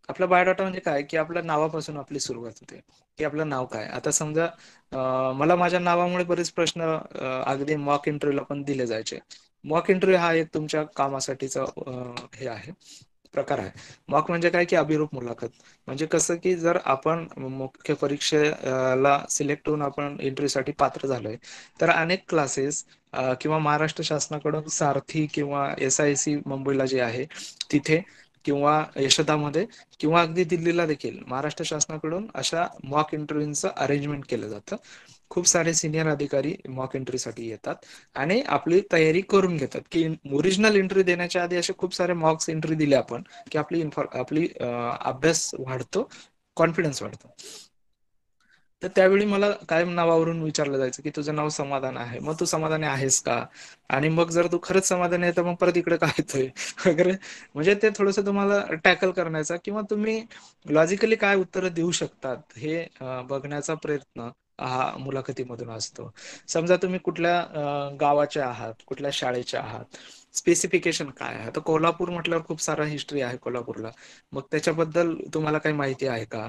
आपला बायोडाटा म्हणजे काय, की आपल्या नावापासून आपली सुरुवात होते, की आपलं नाव काय. आता समजा मला माझ्या नावामुळे बरेच प्रश्न अगदी मॉक इंटरव्ह्यूला पण दिले जायचे. मॉक इंटरव्ह्यू हा एक तुमच्या कामासाठीचा हे आहे, प्रकार आहे. मॉक म्हणजे काय, की अभिरूप मुलाखत. म्हणजे कसं, की जर आपण मुख्य परीक्षेला सिलेक्ट होऊन आपण इंटरव्ह्यूसाठी पात्र झालोय, तर अनेक क्लासेस किंवा महाराष्ट्र शासनाकडून सारथी किंवा SIC मुंबईला जे आहे तिथे, किंवा यशोदामध्ये, किंवा अगदी दिल्लीला देखील महाराष्ट्र शासनाकडून अशा मॉक इंटरव्ह्यूचं अरेंजमेंट केलं जातं. खूप सारे सिनियर अधिकारी मॉक इंटरव्ह्यूसाठी येतात आणि आपली तयारी करून घेतात, की ओरिजिनल इंटरव्ह्यू देण्याच्या आधी असे खूप सारे मॉक्स इंटरव्ह्यू दिले आपण, की आपली अभ्यास वाढतो, कॉन्फिडन्स वाढतो. तर त्यावेळी मला कायम नावावरून विचारलं जायचं, की तुझं नाव समाधान आहे, मग तू समाधानी आहेस का? आणि मग जर तू खरंच समाधानी आहे तर मग परत इकडे का येतोय वगैरे. म्हणजे ते थोडस तुम्हाला टॅकल करण्याचा, किंवा तुम्ही लॉजिकली काय उत्तर देऊ शकतात हे बघण्याचा प्रयत्न हा मुलाखतीमधून असतो. समजा तुम्ही कुठल्या गावाचे आहात, कुठल्या शाळेचे आहात, स्पेसिफिकेशन काय आहे. आता कोल्हापूर म्हटल्यावर खूप सारा हिस्ट्री आहे कोल्हापूरला, मग त्याच्याबद्दल तुम्हाला काही माहिती आहे का?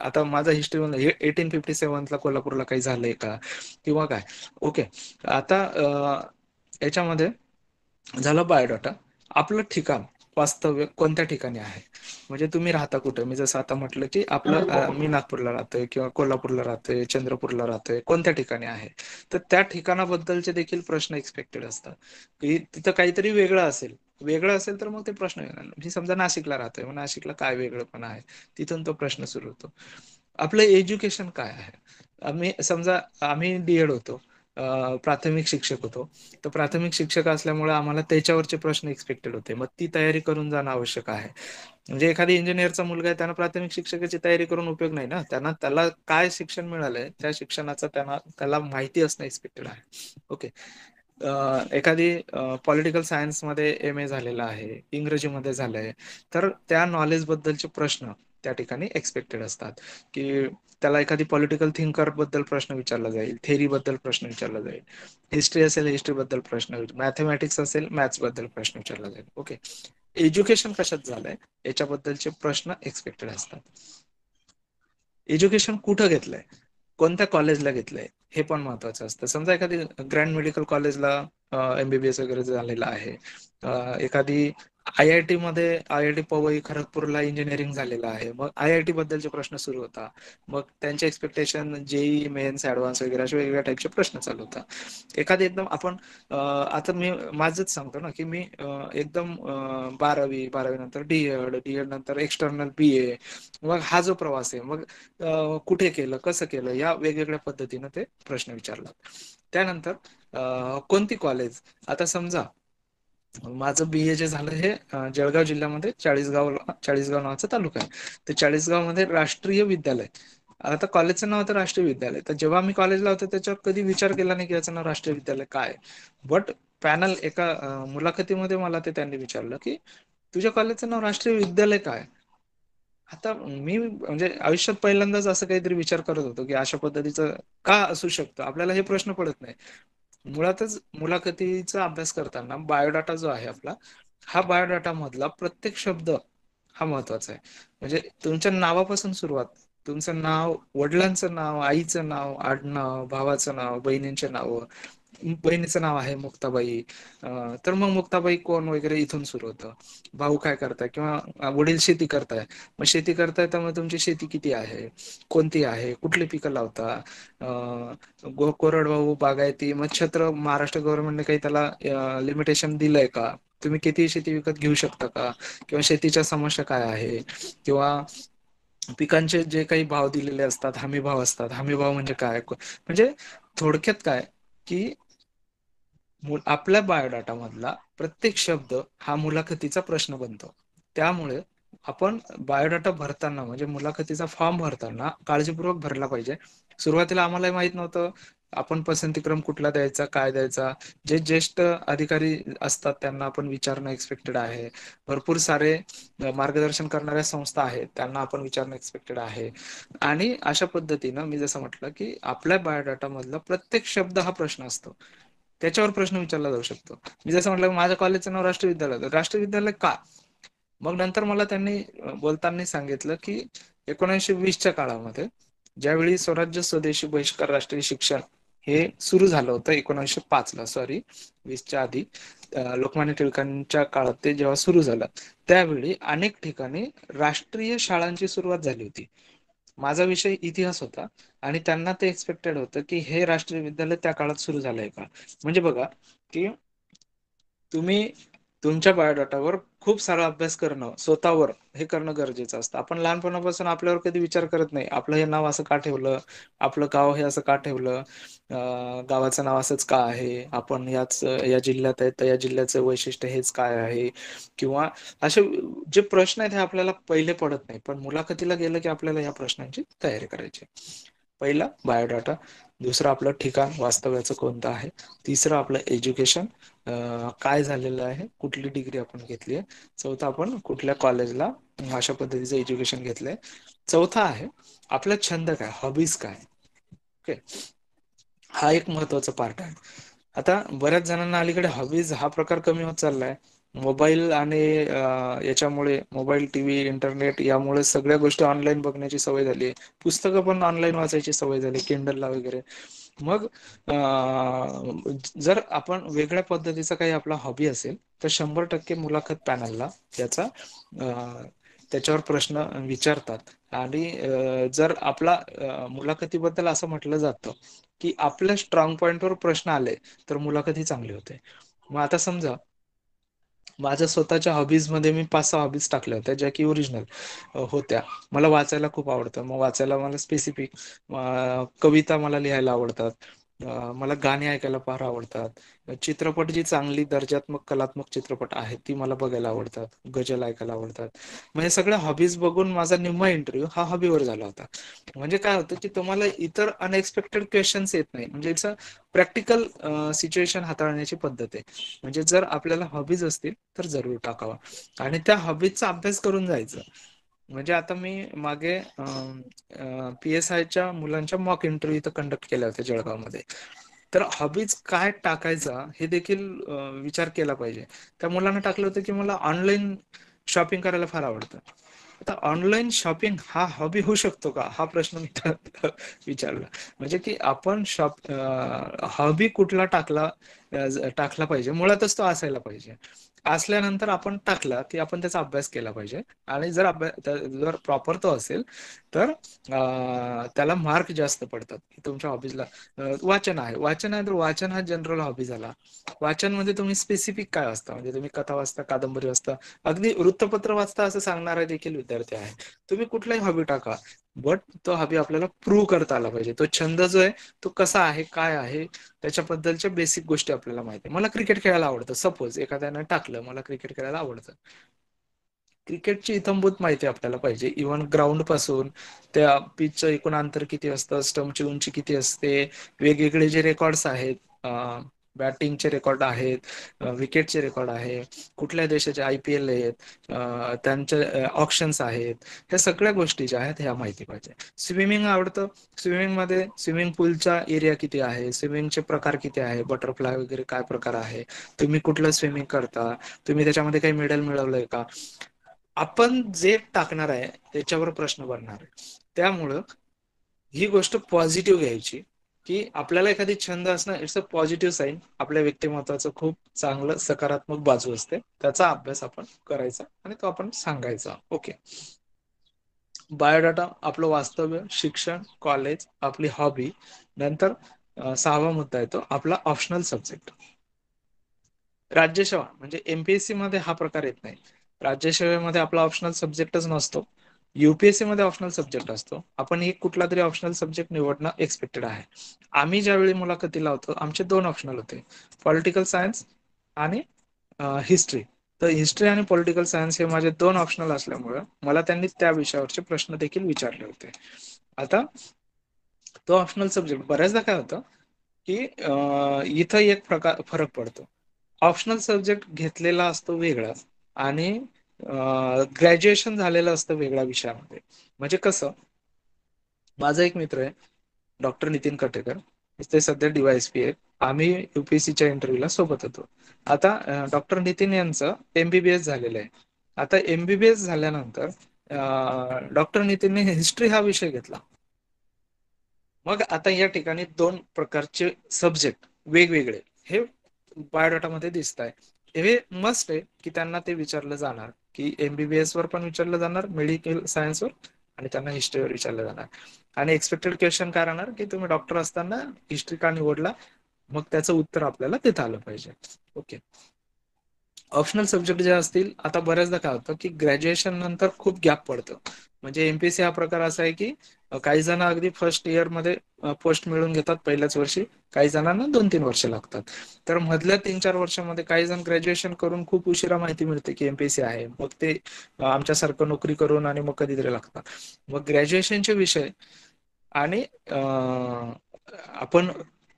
आता माझा हिस्ट्री 1857 ला कोल्हापूरला काही झालंय का, किंवा काय. ओके, आता याच्यामध्ये झालं बायोडाटा. आपलं ठिकाण, वास्तव्य कोणत्या ठिकाणी आहे, म्हणजे तुम्ही राहता कुठे. मी जसं आता म्हटलं की आपलं मी नागपूरला राहतोय, किंवा कोल्हापूरला राहतोय, चंद्रपूरला राहतोय, कोणत्या ठिकाणी आहे. तर त्या ठिकाणाबद्दलचे देखील प्रश्न एक्सपेक्टेड असतात, की तिथं काहीतरी वेगळं असेल तर मग ते प्रश्न येणार. मी समजा नाशिकला राहतोय, मग नाशिकला काय वेगळं पण आहे, तिथून तो प्रश्न सुरू होतो. आपलं एज्युकेशन काय आहे. आम्ही DED होतो, प्राथमिक शिक्षक होतो. तर प्राथमिक शिक्षक असल्यामुळे आम्हाला त्याच्यावरचे प्रश्न एक्सपेक्टेड होते, मग ती तयारी करून जाणं आवश्यक आहे. म्हणजे एखादी इंजिनिअरचा मुलगा आहे, त्यांना प्राथमिक शिक्षकाची तयारी करून उपयोग नाही ना. त्याला काय शिक्षण मिळालंय त्या शिक्षणाचा त्याला माहिती असणं एक्सपेक्टेड आहे. ओके, एखादी पॉलिटिकल सायन्स मध्ये MA झालेला आहे, इंग्रजीमध्ये झालंय, तर त्या नॉलेज बद्दलचे प्रश्न त्या ठिकाणी एक्सपेक्टेड असतात, की त्याला एखादी पॉलिटिकल थिंकर बद्दल प्रश्न विचारला जाईल, थेरी बद्दल प्रश्न विचारला जाईल, हिस्ट्री असेल हिस्ट्री बद्दल प्रश्न, मॅथमॅटिक्स असेल मॅथ्स बद्दल प्रश्न विचारला जाईल. ओके, एज्युकेशन कशात झालंय याच्याबद्दलचे प्रश्न एक्सपेक्टेड असतात. एज्युकेशन कुठं घेतलंय, कोणत्या कॉलेजला घेतलंय हे पण महत्वाचं असतं. समजा एखादी ग्रँड मेडिकल कॉलेजला MBBS वगैरे झालेला आहे, एखादी IIT मध्ये IIT पवई खरगपूरला इंजिनिअरिंग झालेलं आहे, मग IIT बद्दलचे प्रश्न सुरू होता. मग त्यांचे एक्सपेक्टेशन JEE मेन्स ऍडव्हान्स वगैरे अशा वेगवेगळ्या टाईपचे प्रश्न चालू होतात. एखादी एकदम आपण आता मी माझंच सांगतो ना, की मी एकदम 12वी नंतर DED नंतर एक्सटर्नल BA, मग हा जो प्रवास आहे, मग कुठे केलं, कसं केलं, या वेगवेगळ्या पद्धतीनं ते प्रश्न विचारला. त्यानंतर कोणती कॉलेज. आता समजा माझं BA जे झालं हे जळगाव जिल्ह्यामध्ये चाळीसगाव नावाचा तालुका आहे. तर चाळीसगाव मध्ये राष्ट्रीय विद्यालय. आता कॉलेजचं नाव होतं राष्ट्रीय विद्यालय. तर जेव्हा मी कॉलेजला होतो त्याच्यावर कधी विचार केला नाही की याचं नाव राष्ट्रीय विद्यालय काय. बट पॅनल एका मुलाखतीमध्ये मला ते त्यांनी विचारलं की तुझ्या कॉलेजचं नाव राष्ट्रीय विद्यालय काय. आता मी म्हणजे आयुष्यात पहिल्यांदाच असं काहीतरी विचार करत होतो की अशा पद्धतीचं का असू शकतं. आपल्याला हे प्रश्न पडत नाही. मुळातच मुलाखतीचा अभ्यास करताना बायोडाटा जो आहे आपला, हा बायोडाटा मधला प्रत्येक शब्द हा महत्वाचा आहे. म्हणजे तुमच्या नावापासून सुरुवात, तुमचं नाव, वडिलांचं नाव, आईचं नाव, आडनाव, भावाचं नाव, बहिणींचे नाव. बहिणीचं नाव आहे मुक्ताबाई, तर मग मुक्ताबाई कोण वगैरे इथून सुरू होतं. भाऊ काय करताय किंवा वडील शेती करताय, मग शेती करताय तर मग तुमची शेती किती आहे, कोणती आहे, कुठली पिकं लावता, कोरडवाहू, बागायती, मग छत्र महाराष्ट्र गव्हर्नमेंटने काही त्याला लिमिटेशन दिलंय का, तुम्ही किती शेती विकत घेऊ शकता का, किंवा शेतीच्या समस्या काय आहे, किंवा पिकांचे जे काही भाव दिलेले असतात, हमी भाव असतात, हमी भाव म्हणजे काय. म्हणजे थोडक्यात काय की आपल्या बायोडाटा मधला प्रत्येक शब्द हा मुलाखतीचा प्रश्न बनतो. त्यामुळे आपण बायोडाटा भरताना म्हणजे मुलाखतीचा फॉर्म भरताना काळजीपूर्वक भरला पाहिजे. सुरुवातीला आम्हालाही माहित नव्हतं आपण पसंतीक्रम कुठला द्यायचा, काय द्यायचा. जे ज्येष्ठ अधिकारी असतात त्यांना आपण विचारणं एक्सपेक्टेड आहे. भरपूर सारे मार्गदर्शन करणाऱ्या संस्था आहेत, त्यांना आपण विचारणं एक्सपेक्टेड आहे. आणि अशा पद्धतीनं मी जसं म्हटलं की आपल्या बायोडाटा मधला प्रत्येक शब्द हा प्रश्न असतो, त्याच्यावर प्रश्न विचारला जाऊ शकतो. मी जसं म्हटलं माझ्या कॉलेजचं नाव राष्ट्रविद्यालय होतं. राष्ट्रविद्यालय का? मग नंतर मला त्यांनी बोलताना सांगितलं की 1920च्या काळामध्ये ज्यावेळी स्वराज्य स्वदेशी बहिष्कार राष्ट्रीय शिक्षण हे सुरू झालं होतं 1905ला, सॉरी 20च्या आधी लोकमान्य टिळकांच्या काळात ते जेव्हा सुरू झालं त्यावेळी अनेक ठिकाणी राष्ट्रीय शाळांची सुरुवात झाली होती. माझा विषय इतिहास होता आणि त्यांना ते एक्सपेक्टेड होतं की हे राष्ट्रीय विद्यालय त्या काळात सुरू झालंय का. म्हणजे बघा की तुम्ही तुमच्या बायोडाटावर खूप सारा अभ्यास करणं, स्वतःवर हे करणं गरजेचं असतं. आपण लहानपणापासून आपल्यावर कधी विचार करत नाही आपलं हे नाव असं का ठेवलं, आपलं गाव हे असं का ठेवलं, गावाचं नाव असंच का आहे, आपण या जिल्ह्यात आहे तर या जिल्ह्याचं वैशिष्ट्य हेच काय आहे, किंवा असे जे प्रश्न आहेत हे आपल्याला पहिले पडत नाही. पण मुलाखतीला गेलं की आपल्याला या प्रश्नांची तयारी करायची. पहिला बायोडाटा, दुसरं आपलं ठिकाण वास्तव्याचं कोणतं आहे, तिसरं आपलं एज्युकेशन काय झालेलं आहे, कुठली डिग्री आपण घेतली आहे, चौथा आपण कुठल्या कॉलेजला अशा पद्धतीचं एज्युकेशन घेतलंय, चौथा आहे आपला छंद काय, हॉबीज काय. ओके, हा एक महत्वाचा पार्ट आहे. आता बऱ्याच जणांना अलीकडे हॉबीज हा प्रकार कमी होत चाललाय. मोबाईल आणि याच्यामुळे मोबाईल, टीव्ही, इंटरनेट यामुळे सगळ्या गोष्टी ऑनलाईन बघण्याची सवय झाली आहे. पुस्तकं पण ऑनलाईन वाचायची सवय झाली, किंडलला वगैरे. मग जर आपण वेगळ्या पद्धतीचा काही आपला हॉबी असेल तर 100% मुलाखत पॅनलला त्याच्यावर प्रश्न विचारतात. आणि जर आपला मुलाखतीबद्दल असं म्हटलं जातं की आपल्या स्ट्रॉंग पॉइंटवर प्रश्न आले तर मुलाखत ही चांगली होते. मग आता समजा माझ्या स्वतःच्या हॉबीज मध्ये मी 5-6 हॉबीज टाकल्या होत्या ज्या की ओरिजिनल होत्या. मला वाचायला खूप आवडतं, मग वाचायला मला स्पेसिफिक कविता मला लिहायला आवडतात, मला गाणी ऐकायला फार आवडतात, चित्रपट जी चांगली दर्जात्मक कलात्मक चित्रपट आहेत ती मला बघायला आवडतात, गझल ऐकायला आवडतात. म्हणजे सगळ्या हॉबीज बघून माझा निम्मा इंटरव्ह्यू हा हॉबीवर झाला होता. म्हणजे काय होतं की तुम्हाला इतर अनएक्सपेक्टेड क्वेश्चन्स येत नाही. म्हणजे इट्स अ प्रॅक्टिकल सिच्युएशन हाताळण्याची पद्धत आहे. म्हणजे जर आपल्याला हॉबीज असतील तर जरूर टाकावा आणि त्या हॉबीजचा अभ्यास करून जायचं. म्हणजे आता मी मागे PSIच्या मुलांच्या मॉक इंटरव्ह्यू इथं कंडक्ट केल्या होत्या जळगावमध्ये. तर हॉबीज काय टाकायचा हे देखील विचार केला पाहिजे. त्या मुलांना टाकलं होतं की मला ऑनलाईन शॉपिंग करायला फार आवडतं. आता ऑनलाईन शॉपिंग हा हॉबी होऊ शकतो का, हा प्रश्न मी विचारला. म्हणजे की आपण हॉबी कुठला टाकला पाहिजे, मुळातच तो असायला पाहिजे. असल्यानंतर आपण टाकला की आपण त्याचा अभ्यास केला पाहिजे. आणि जर प्रॉपर तो असेल तर त्याला मार्क जास्त पडतात. तुमच्या हॉबीजला वाचन आहे तर वाचन हा जनरल हॉबी झाला. वाचन मध्ये तुम्ही स्पेसिफिक काय वाचता, म्हणजे तुम्ही कथा वाचता, कादंबरी वाचता, अगदी वृत्तपत्र वाचता असं सांगणारे देखील विद्यार्थी आहे. तुम्ही कुठलाही हॉबी टाका, बट तो हॉबी आपल्याला प्रूव्ह करता आला पाहिजे. तो छंद जो आहे तो कसा आहे, काय आहे, त्याच्याबद्दलच्या बेसिक गोष्टी आपल्याला माहिती आहे. मला क्रिकेट खेळायला आवडतं, सपोज एखाद्यानं टाकलं मला क्रिकेट खेळायला आवडतं. क्रिकेटची इत्थंभूत माहिती आपल्याला पाहिजे. इव्हन ग्राउंड पासून त्या पिचचं एकूण अंतर किती असतं, स्टंपची उंची किती असते, वेगवेगळे जे रेकॉर्ड्स आहेत, बॅटिंगचे रेकॉर्ड आहेत, विकेटचे रेकॉर्ड आहे, कुठल्या देशाचे IPL आहेत, त्यांचे ऑप्शन्स आहेत, ह्या सगळ्या गोष्टी ज्या आहेत ह्या माहिती पाहिजे. स्विमिंग आवडतं, स्विमिंग मध्ये स्विमिंग पूलचा एरिया किती आहे, स्विमिंगचे प्रकार किती आहे, बटरफ्लाय वगैरे काय प्रकार आहे, तुम्ही कुठलं स्विमिंग करता, तुम्ही त्याच्यामध्ये काही मेडल मिळवलंय का. आपण जे टाकणार आहे त्याच्यावर प्रश्न बनणार आहे. त्यामुळं ही गोष्ट पॉझिटिव्ह घ्यायची की आपल्याला एखादी छंद असणं इट्स अ पॉझिटिव्ह साईन. आपल्या व्यक्तिमत्वाचं खूप चांगलं सकारात्मक बाजू असते. त्याचा अभ्यास आपण करायचा आणि तो आपण सांगायचा. ओके, बायोडाटा, आपलं वास्तव्य, शिक्षण, कॉलेज, आपली हॉबी, नंतर 6वा मुद्दा येतो आपला ऑप्शनल सब्जेक्ट. राज्यसेवा म्हणजे MPSC मध्ये हा प्रकार येत नाही. राज्यसेवेमध्ये आपला ऑप्शनल सब्जेक्टच नसतो. UPSC मध्ये ऑप्शनल सब्जेक्ट असतो. आपण एक कुठला तरी ऑप्शनल सब्जेक्ट निवडणं एक्सपेक्टेड आहे. आम्ही ज्यावेळी मुलाखतीला होतो आमचे 2 ऑप्शनल होते, पॉलिटिकल सायन्स आणि हिस्ट्री. तर हिस्ट्री आणि पॉलिटिकल सायन्स हे माझे 2 ऑप्शनल असल्यामुळे मला त्यांनी त्या विषयावरचे प्रश्न देखील विचारले होते. आता तो ऑप्शनल सब्जेक्ट बऱ्याचदा काय होतं की इथं एक फरक पडतो. ऑप्शनल सब्जेक्ट घेतलेला असतो वेगळा आणि ग्रॅज्युएशन झालेलं असतं वेगळ्या विषयामध्ये. म्हणजे कसं, माझा एक मित्र आहे डॉक्टर नितीन कटेकर, ते सध्या DYSP आहे. आम्ही UPSCच्या इंटरव्ह्यूला सोबत होतो. आता डॉक्टर नितीन यांचं MBBS झालेलं आहे. आता MBBS झाल्यानंतर डॉक्टर नितीनने हिस्ट्री हा विषय घेतला. मग आता या ठिकाणी 2 प्रकारचे सब्जेक्ट वेगवेगळे हे बायोडाटामध्ये दिसत आहे. हे मस्ट आहे की त्यांना ते विचारलं जाणार, की MBBS वर पण विचारलं जाणार, मेडिकल सायन्सवर, आणि त्यांना हिस्ट्रीवर विचारलं जाणार. आणि एक्सपेक्टेड क्वेश्चन काय राहणार की तुम्ही डॉक्टर असताना हिस्ट्री का निवडला, मग त्याचं उत्तर आपल्याला देता आलं पाहिजे. ओके. ऑप्शनल सब्जेक्ट जे असतील, आता बऱ्याचदा काय होतं की ग्रॅज्युएशन नंतर खूप गॅप पडतं. म्हणजे MPSC हा प्रकार असा आहे की काही जण अगदी फर्स्ट इयर मध्ये पोस्ट मिळवून घेतात पहिल्याच वर्षी, काही जणांना 2-3 वर्ष लागतात. तर मधल्या 3-4 वर्षामध्ये काही जण ग्रॅज्युएशन करून खूप उशिरा माहिती मिळते की MPSC आहे, मग ते आमच्यासारखं नोकरी करून आणि मग कधीतरी लागतात. मग ग्रॅज्युएशनचे विषय आणि आपण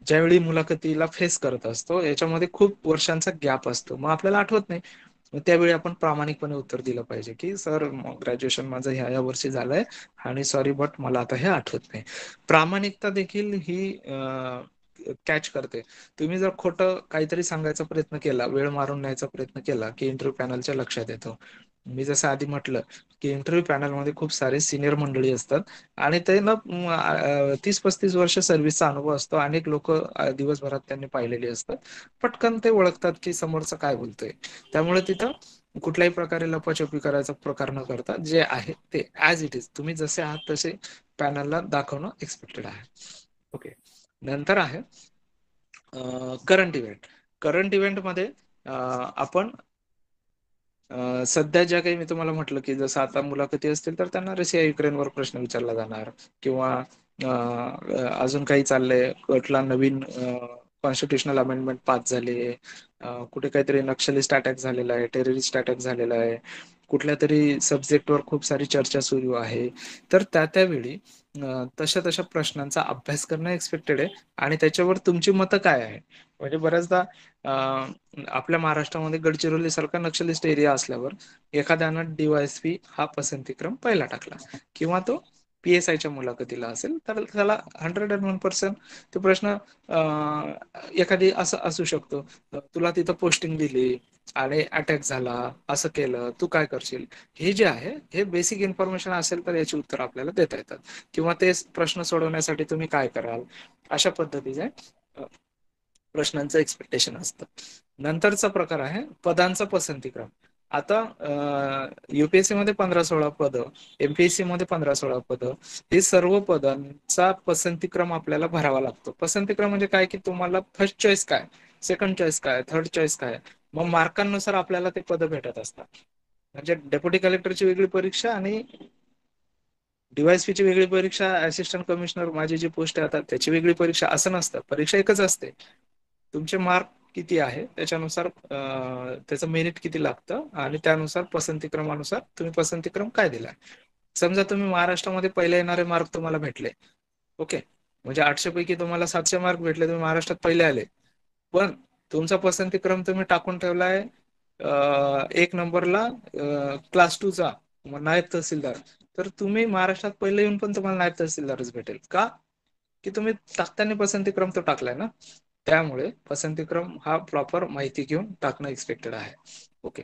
ज्यावेळी मुलाखतीला फेस करत असतो याच्यामध्ये खूप वर्षांचा गॅप असतो, मग आपल्याला आठवत नाही. मग त्यावेळी आपण प्रामाणिकपणे उत्तर दिलं पाहिजे की सर ग्रॅज्युएशन माझं ह्या वर्षी झालंय आणि सॉरी बट मला आता हे आठवत नाही. प्रामाणिकता देखील ही कॅच करते. तुम्ही जर खोटं काहीतरी सांगायचा प्रयत्न केला, वेळ मारून न्यायचा प्रयत्न केला की इंटरव्ह्यू पॅनलच्या लक्षात येतो. मी जसं आधी म्हटलं की इंटरव्ह्यू पॅनलमध्ये खूप सारे सिनियर मंडळी असतात आणि ते ना 30-35 वर्ष सर्व्हिसचा अनुभव असतो. अनेक लोक दिवसभरात त्यांनी पाहिलेली असतात. पटकन ते ओळखतात की समोरचं काय बोलतोय. त्यामुळे तिथं कुठल्याही प्रकारे लपाछपी करायचा प्रकार न करता जे आहे ते ऍज इट इज, तुम्ही जसे आहात तसे पॅनलला दाखवणं एक्सपेक्टेड आहे. ओके. नंतर आहे करंट इव्हेंट. करंट इव्हेंट मध्ये आपण सध्या ज्या काही मी तुम्हाला म्हटलं की जसं आता मुलाखती असतील तर त्यांना रशिया युक्रेनवर प्रश्न विचारला जाणार, किंवा अजून काही चाललंय, कुठला नवीन कॉन्स्टिट्युशनल अमेंडमेंट पास झाली, कुठे काहीतरी नक्षलिस्ट अटॅक झालेला आहे, टेररिस्ट अटॅक झालेला आहे, कुठल्या तरी सब्जेक्टवर खूप सारी चर्चा सुरू आहे. तर त्यावेळी तशा तशा प्रश्नांचा अभ्यास करणं एक्सपेक्टेड आहे आणि त्याच्यावर तुमची मतं काय आहे. म्हणजे बऱ्याचदा आपल्या महाराष्ट्रामध्ये गडचिरोली सारखा नक्षलिस्ट एरिया असल्यावर एखाद्यानं DYSP हा पसंतीक्रम पहिला टाकला किंवा तो PSIच्या मुलाखतीला असेल तर त्याला 101% ते प्रश्न एखादी असं असू शकतो, तुला तिथं पोस्टिंग दिली आणि अटॅक झाला, असं केलं, तू काय करशील. हे जे आहे हे बेसिक इन्फॉर्मेशन असेल तर याची उत्तर आपल्याला देता येतात, किंवा ते प्रश्न सोडवण्यासाठी तुम्ही काय कराल, अशा पद्धतीचे प्रश्नांचं एक्सपेक्टेशन असतं. नंतरचा प्रकार आहे पदांचा पसंतीक्रम. आता UPSC मध्ये 15-16 पद, MPSC मध्ये 15-16 पद, हे सर्व पदांचा पसंतीक्रम आपल्याला भरावा लागतो. पसंतीक्रम म्हणजे काय की तुम्हाला फर्स्ट चॉईस काय, सेकंड चॉईस काय, थर्ड चॉईस काय, मग मार्कांनुसार आपल्याला ते पद भेटत असतात. म्हणजे डेप्युटी कलेक्टरची वेगळी परीक्षा आणि DYSP ची वेगळी परीक्षा, असिस्टंट कमिशनर माझी जी पोस्ट आहे आता त्याची वेगळी परीक्षा, असं नसतं. परीक्षा एकच असते. तुमचे मार्क किती आहे त्याच्यानुसार त्याचं मेरिट किती लागतं आणि त्यानुसार पसंतीक्रमानुसार तुम्ही पसंतीक्रम काय दिलाय. समजा तुम्ही महाराष्ट्रामध्ये पहिले येणारे मार्क तुम्हाला भेटले, ओके, म्हणजे 800 पैकी तुम्हाला 700 मार्क भेटले, तुम्ही महाराष्ट्रात पहिले आले, पण तुमचा पसंतीक्रम तुम्ही टाकून ठेवलाय 1 नंबरला क्लास 2 चा नायब तहसीलदार, तर तुम्ही महाराष्ट्रात पहिले येऊन पण तुम्हाला नायब तहसीलदारच भेटेल का, की तुम्ही टाकताना पसंतीक्रम तो टाकलाय ना. त्यामुळे पसंतीक्रम हा प्रॉपर माहिती घेऊन टाकणं एक्सपेक्टेड आहे. ओके.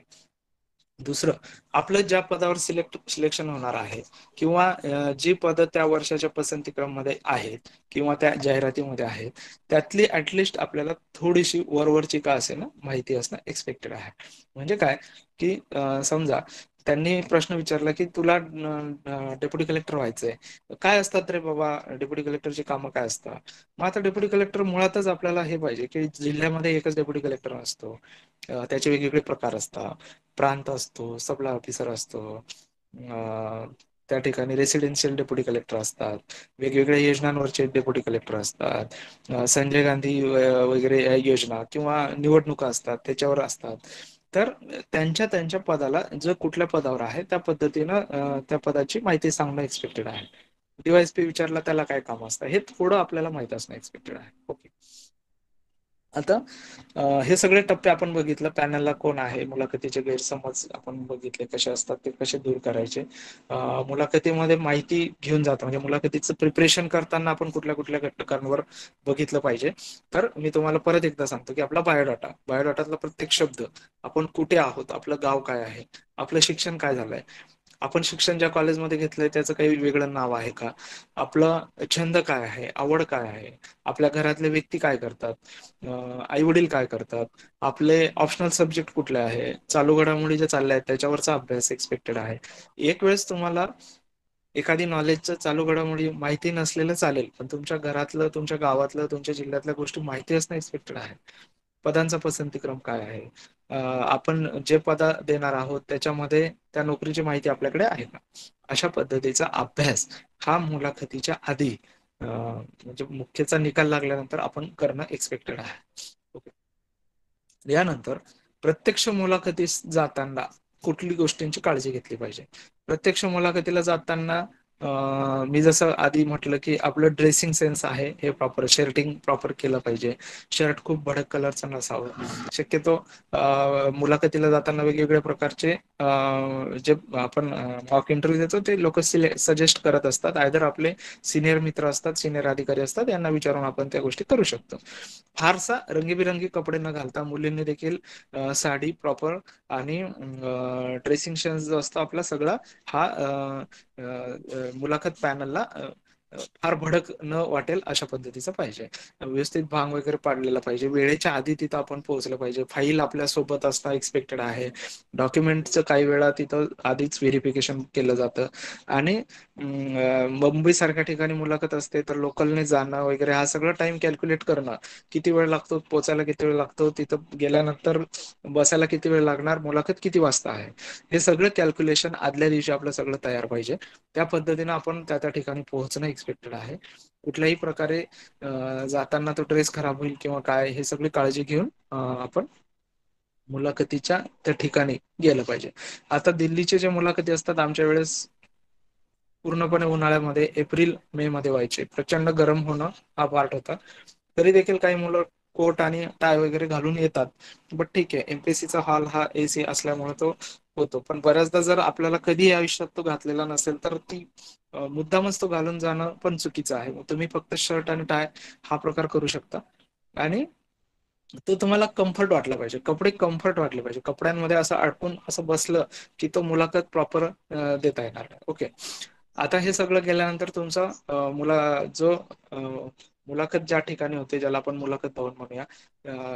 दुसरं, आपलं ज्या पदावर सिलेक्शन होणार आहे किंवा जी पद त्या वर्षाच्या पसंतीक्रम मध्ये आहेत किंवा त्या जाहिरातीमध्ये आहेत, त्यातली ऍटलिस्ट आपल्याला थोडीशी वरवरची का असे ना माहिती असणं एक्सपेक्टेड आहे. म्हणजे काय की समजा त्यांनी प्रश्न विचारला की तुला डेप्युटी कलेक्टर व्हायचंय, काय असतात रे बाबा डेप्युटी कलेक्टरची कामं काय असतात. मग आता डेप्युटी कलेक्टर मुळातच आपल्याला हे पाहिजे की जिल्ह्यामध्ये एकच डेप्युटी कलेक्टर असतो, त्याचे वेगवेगळे प्रकार असतात, प्रांत असतो, सबला ऑफिसर असतो, त्या ठिकाणी रेसिडेन्शियल डेप्युटी कलेक्टर असतात, वेगवेगळ्या योजनांवरचे डेप्युटी कलेक्टर असतात, संजय गांधी वगैरे योजना किंवा निवडणुका असतात त्याच्यावर असतात. तर त्यांच्या त्यांच्या पदाला जो कुठल्या पदावर आहे त्या पद्धतीनं त्या पदाची माहिती सांगणं एक्सपेक्टेड आहे. डीवायएसपी विचारला त्याला काय काम असतं हे थोडं आपल्याला माहित असणं एक्सपेक्टेड आहे. ओके. आता हे सगळे टप्पे आपण बघितलं. पॅनलला कोण आहे, मुलाखतीचे गैरसमज आपण बघितले कसे असतात, ते कसे दूर करायचे. मुलाखतीमध्ये माहिती घेऊन जातो म्हणजे मुलाखतीचं प्रिपरेशन करताना आपण कुठल्या कुठल्या घटकांवर बघितलं पाहिजे. तर मी तुम्हाला परत एकदा सांगतो की आपला बायोडाटातला प्रत्येक शब्द, आपण कुठे आहोत, आपलं गाव काय आहे, आपलं शिक्षण काय झालंय, आपण शिक्षण ज्या कॉलेजमध्ये घेतलंय त्याचं काही वेगळं नाव आहे का, आपलं छंद काय आहे, आवड काय आहे, आपल्या घरातले व्यक्ती काय करतात, आई वडील काय करतात, आपले ऑप्शनल सब्जेक्ट कुठले आहे, चालू घडामोडी ज्या चालल्या आहेत त्याच्यावरचा अभ्यास एक्सपेक्टेड आहे. एक वेळेस तुम्हाला एखादी नॉलेजचं चालू घडामोडी माहिती नसलेलं चालेल, पण तुमच्या घरातलं, तुमच्या गावातलं, तुमच्या जिल्ह्यातल्या गोष्टी माहिती असणं एक्सपेक्टेड आहे. पदांचा पसंतीक्रम काय आहे, आपण जे पदा देणार आहोत त्याच्यामध्ये त्या नोकरीची माहिती आपल्याकडे आहे का, अशा पद्धतीचा अभ्यास हा मुलाखतीच्या आधी म्हणजे मुख्यचा निकाल लागल्यानंतर आपण करणं एक्सपेक्टेड आहे. ओके. यानंतर प्रत्यक्ष मुलाखतीस जाताना कुठली गोष्टींची काळजी घेतली पाहिजे. प्रत्यक्ष मुलाखतीला जाताना मी जसं आधी म्हटलं की आपलं ड्रेसिंग सेन्स आहे हे प्रॉपर, शर्टिंग प्रॉपर केलं पाहिजे. शर्ट खूप भडक कलरचं नसावं. शक्यतो मुलाखतीला जाताना वेगवेगळ्या प्रकारचे जे आपण मॉक इंटरव्ह्यू देतो ते लोक सजेस्ट करत असतात. आयदर आपले सिनियर मित्र असतात, सिनियर अधिकारी असतात, यांना विचारून आपण त्या गोष्टी करू शकतो. फारसा रंगीबिरंगी कपडे न घालता मुलींनी देखील साडी प्रॉपर आणि ड्रेसिंग सेन्स जो असतो आपला सगळा हा मुलाखत पॅनलला फार भडक न वाटेल अशा पद्धतीचं पाहिजे. व्यवस्थित भांग वगैरे पाडलेला पाहिजे. वेळेच्या आधी तिथं आपण पोहोचलं पाहिजे. फाईल आपल्या सोबत असणं एक्सपेक्टेड आहे. डॉक्युमेंटचं काही वेळा तिथं आधीच व्हेरिफिकेशन केलं जातं. आणि मुंबई सारख्या ठिकाणी मुलाखत असते तर लोकलने जाणं वगैरे हा सगळं टाइम कॅल्क्युलेट करणं, किती वेळ लागतो पोचायला, किती वेळ लागतो तिथं गेल्यानंतर बसायला, किती वेळ लागणार, मुलाखत किती वाजता आहे, हे सगळं कॅल्क्युलेशन आदल्या दिवशी आपलं सगळं तयार पाहिजे. त्या पद्धतीनं आपण त्या त्या ठिकाणी पोहोचणं एक्सपेक्टेड आहे. कुठल्याही प्रकारे जाताना तो ड्रेस खराब होईल किंवा काय, हे सगळी काळजी घेऊन आपण मुलाखतीच्या त्या ठिकाणी गेलं पाहिजे. आता दिल्लीचे जे मुलाखती असतात आमच्या वेळेस पूर्णपणे उन्हाळ्यामध्ये एप्रिल मे मध्ये व्हायचे. प्रचंड गरम होणं हा पार्ट होता. तरी देखील काही मुलं कोट आणि टाय वगैरे घालून येतात. बट ठीक आहे, एमपीएससीचा हॉल हा एसी असल्यामुळे तो होतो. पण बऱ्याचदा जर आपल्याला कधी आयुष्यात तो घातलेला नसेल तर ती मुद्दामच तो घालून जाणं पण चुकीचं आहे. तुम्ही फक्त शर्ट आणि टाय हा प्रकार करू शकता. आणि तो तुम्हाला कम्फर्ट वाटला पाहिजे, कपडे कम्फर्ट वाटले पाहिजे. कपड्यांमध्ये असं अडकून असं बसलं की तो मुलाखत प्रॉपर देता येणार नाही. ओके. आता हे सगळं केल्यानंतर तुमचा मुलाखत ज्या ठिकाणी होते, ज्याला आपण मुलाखत भवन म्हणूया,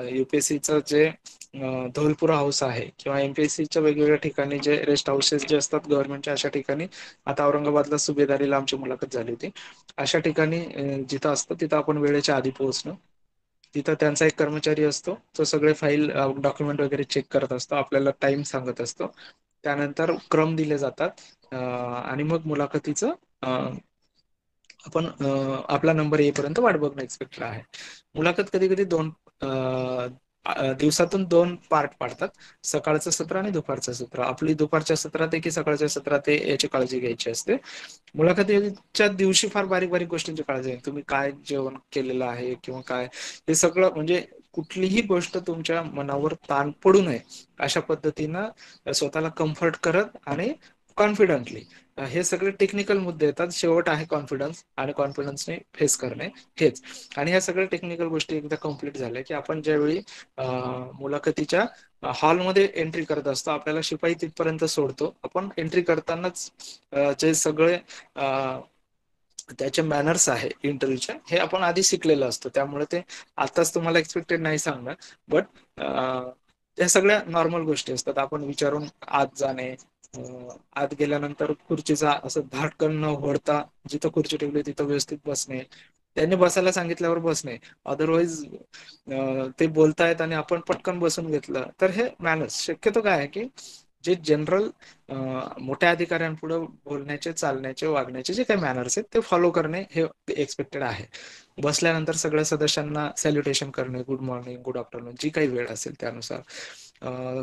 युपीएससीचं जे धौलपुरा हाऊस आहे किंवा एमपीएससीच्या वेगवेगळ्या ठिकाणी जे रेस्ट हाऊसेस जे असतात गव्हर्नमेंटच्या, अशा ठिकाणी, आता औरंगाबादला सुभेदारीला आमची मुलाखत झाली होती, अशा ठिकाणी जिथं असतं तिथं आपण वेळेच्या आधी पोहोचणं. तिथं त्यांचा एक कर्मचारी असतो, तो सगळे फाईल डॉक्युमेंट वगैरे चेक करत असतो, आपल्याला टाइम सांगत असतो. त्यानंतर क्रम दिले जातात आणि मग मुलाखतीचं आपण आपला नंबर येईपर्यंत वाट बघणं एक्सपेक्टेड आहे. मुलाखत कधी कधी दिवसातून 2 पार्ट पाडतात, सकाळचं सत्र आणि दुपारचं सत्र. आपली दुपारच्या सत्रात आहे की सकाळच्या सत्रात आहे याची काळजी घ्यायची असते. मुलाखतीच्या दिवशी फार बारीक बारीक गोष्टींची काळजी आहे. तुम्ही काय जेवण केलेलं आहे किंवा काय, हे सगळं म्हणजे कुठलीही गोष्ट तुमच्या मनावर ताण पडू नये अशा पद्धतीनं स्वतःला कम्फर्ट करत आणि कॉन्फिडंटली, हे सगळे टेक्निकल मुद्दे येतात. शेवट आहे कॉन्फिडन्स, आणि कॉन्फिडन्सने फेस करणे हेच. आणि ह्या सगळ्या टेक्निकल गोष्टी एकदा कम्प्लीट झाल्या की आपण ज्यावेळी मुलाखतीच्या हॉलमध्ये एंट्री करत असतो, आपल्याला शिपाई तिथपर्यंत सोडतो. आपण एंट्री करतानाच जे सगळे त्याचे मॅनर्स आहे इंटरव्ह्यूच्या, हे आपण आधी शिकलेलं असतो. त्यामुळे ते आताच तुम्हाला एक्सपेक्टेड नाही सांगणार, बट त्या सगळ्या नॉर्मल गोष्टी असतात. आपण विचारून आत जाणे, आत गेल्यानंतर खुर्चीचा असं धाटकन न ओढता जिथं खुर्ची ठेवली तिथं व्यवस्थित बसणे, त्यांनी बसायला सांगितल्यावर बसणे. अदरवाईज ते बोलतायत आणि आपण पटकन बसून घेतलं तर हे मॅनर्स. शक्यतो काय आहे की जे जनरल मोठ्या अधिकाऱ्यांपुढे बोलण्याचे, चालण्याचे, वागण्याचे जे काही मॅनर्स आहेत ते फॉलो करणे हे एक्सपेक्टेड आहे. बसल्यानंतर सगळ्या सदस्यांना सॅल्युटेशन करणे, गुड मॉर्निंग, गुड आफ्टरनून, जी काही वेळ असेल त्यानुसार.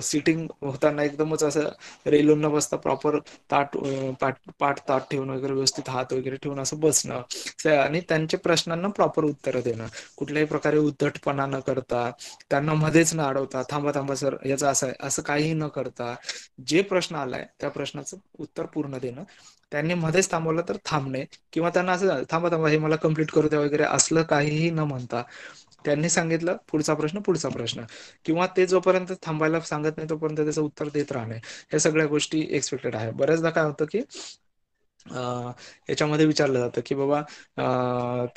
सिटिंग होताना एकदमच असं रेलून न बसता प्रॉपर पाठ ताट ठेवून वगैरे व्यवस्थित हात वगैरे ठेवून असं बसणं, आणि त्यांच्या प्रश्नांना प्रॉपर उत्तरं देणं, कुठल्याही प्रकारे उद्धटपणा न करता, त्यांना मध्येच न अडवता, थांबा थांबा सर याचं असं आहे असं काहीही न करता, जे प्रश्न आलाय त्या प्रश्नाचं उत्तर पूर्ण देणं, त्यांनी मध्येच थांबवलं तर थांबणे, किंवा त्यांना असं थांबा थांबा हे मला कम्प्लीट करू द्या वगैरे असलं काहीही न म्हणता, त्यांनी सांगितलं पुढचा प्रश्न पुढचा प्रश्न, किंवा ते जोपर्यंत थांबायला सांगत नाही तोपर्यंत त्याचं उत्तर देत राहणे, या सगळ्या गोष्टी एक्सपेक्टेड आहे. बऱ्याचदा काय होतं की याच्यामध्ये विचारलं जातं की बाबा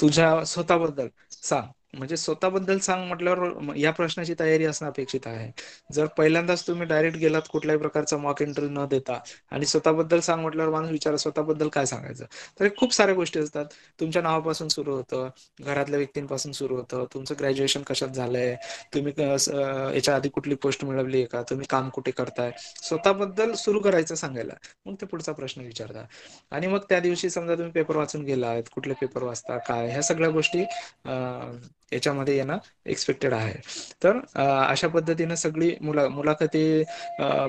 तुझ्या स्वतःबद्दल सांग, म्हणजे स्वतःबद्दल सांग म्हटल्यावर या प्रश्नाची तयारी असणं अपेक्षित आहे. जर पहिल्यांदाच तुम्ही डायरेक्ट गेलात कुठल्याही प्रकारचा मॉक इंटरव्ह्यू न देता आणि स्वतःबद्दल सांग म्हटल्यावर माणूस विचार स्वतःबद्दल काय सांगायचं, तर खूप साऱ्या गोष्टी असतात. तुमच्या नावापासून सुरू होतं, घरातल्या व्यक्तींपासून सुरू होतं, तुमचं ग्रॅज्युएशन कशात झालंय, तुम्ही याच्या आधी कुठली पोस्ट मिळवली आहे का, तुम्ही काम कुठे करताय, स्वतःबद्दल सुरू करायचं सांगायला, मग ते पुढचा प्रश्न विचारता. आणि मग त्या दिवशी समजा तुम्ही पेपर वाचून गेलात, कुठले पेपर वाचता काय, ह्या सगळ्या गोष्टी याच्यामध्ये येणं एक्सपेक्टेड आहे. तर अशा पद्धतीने सगळी मुलाखती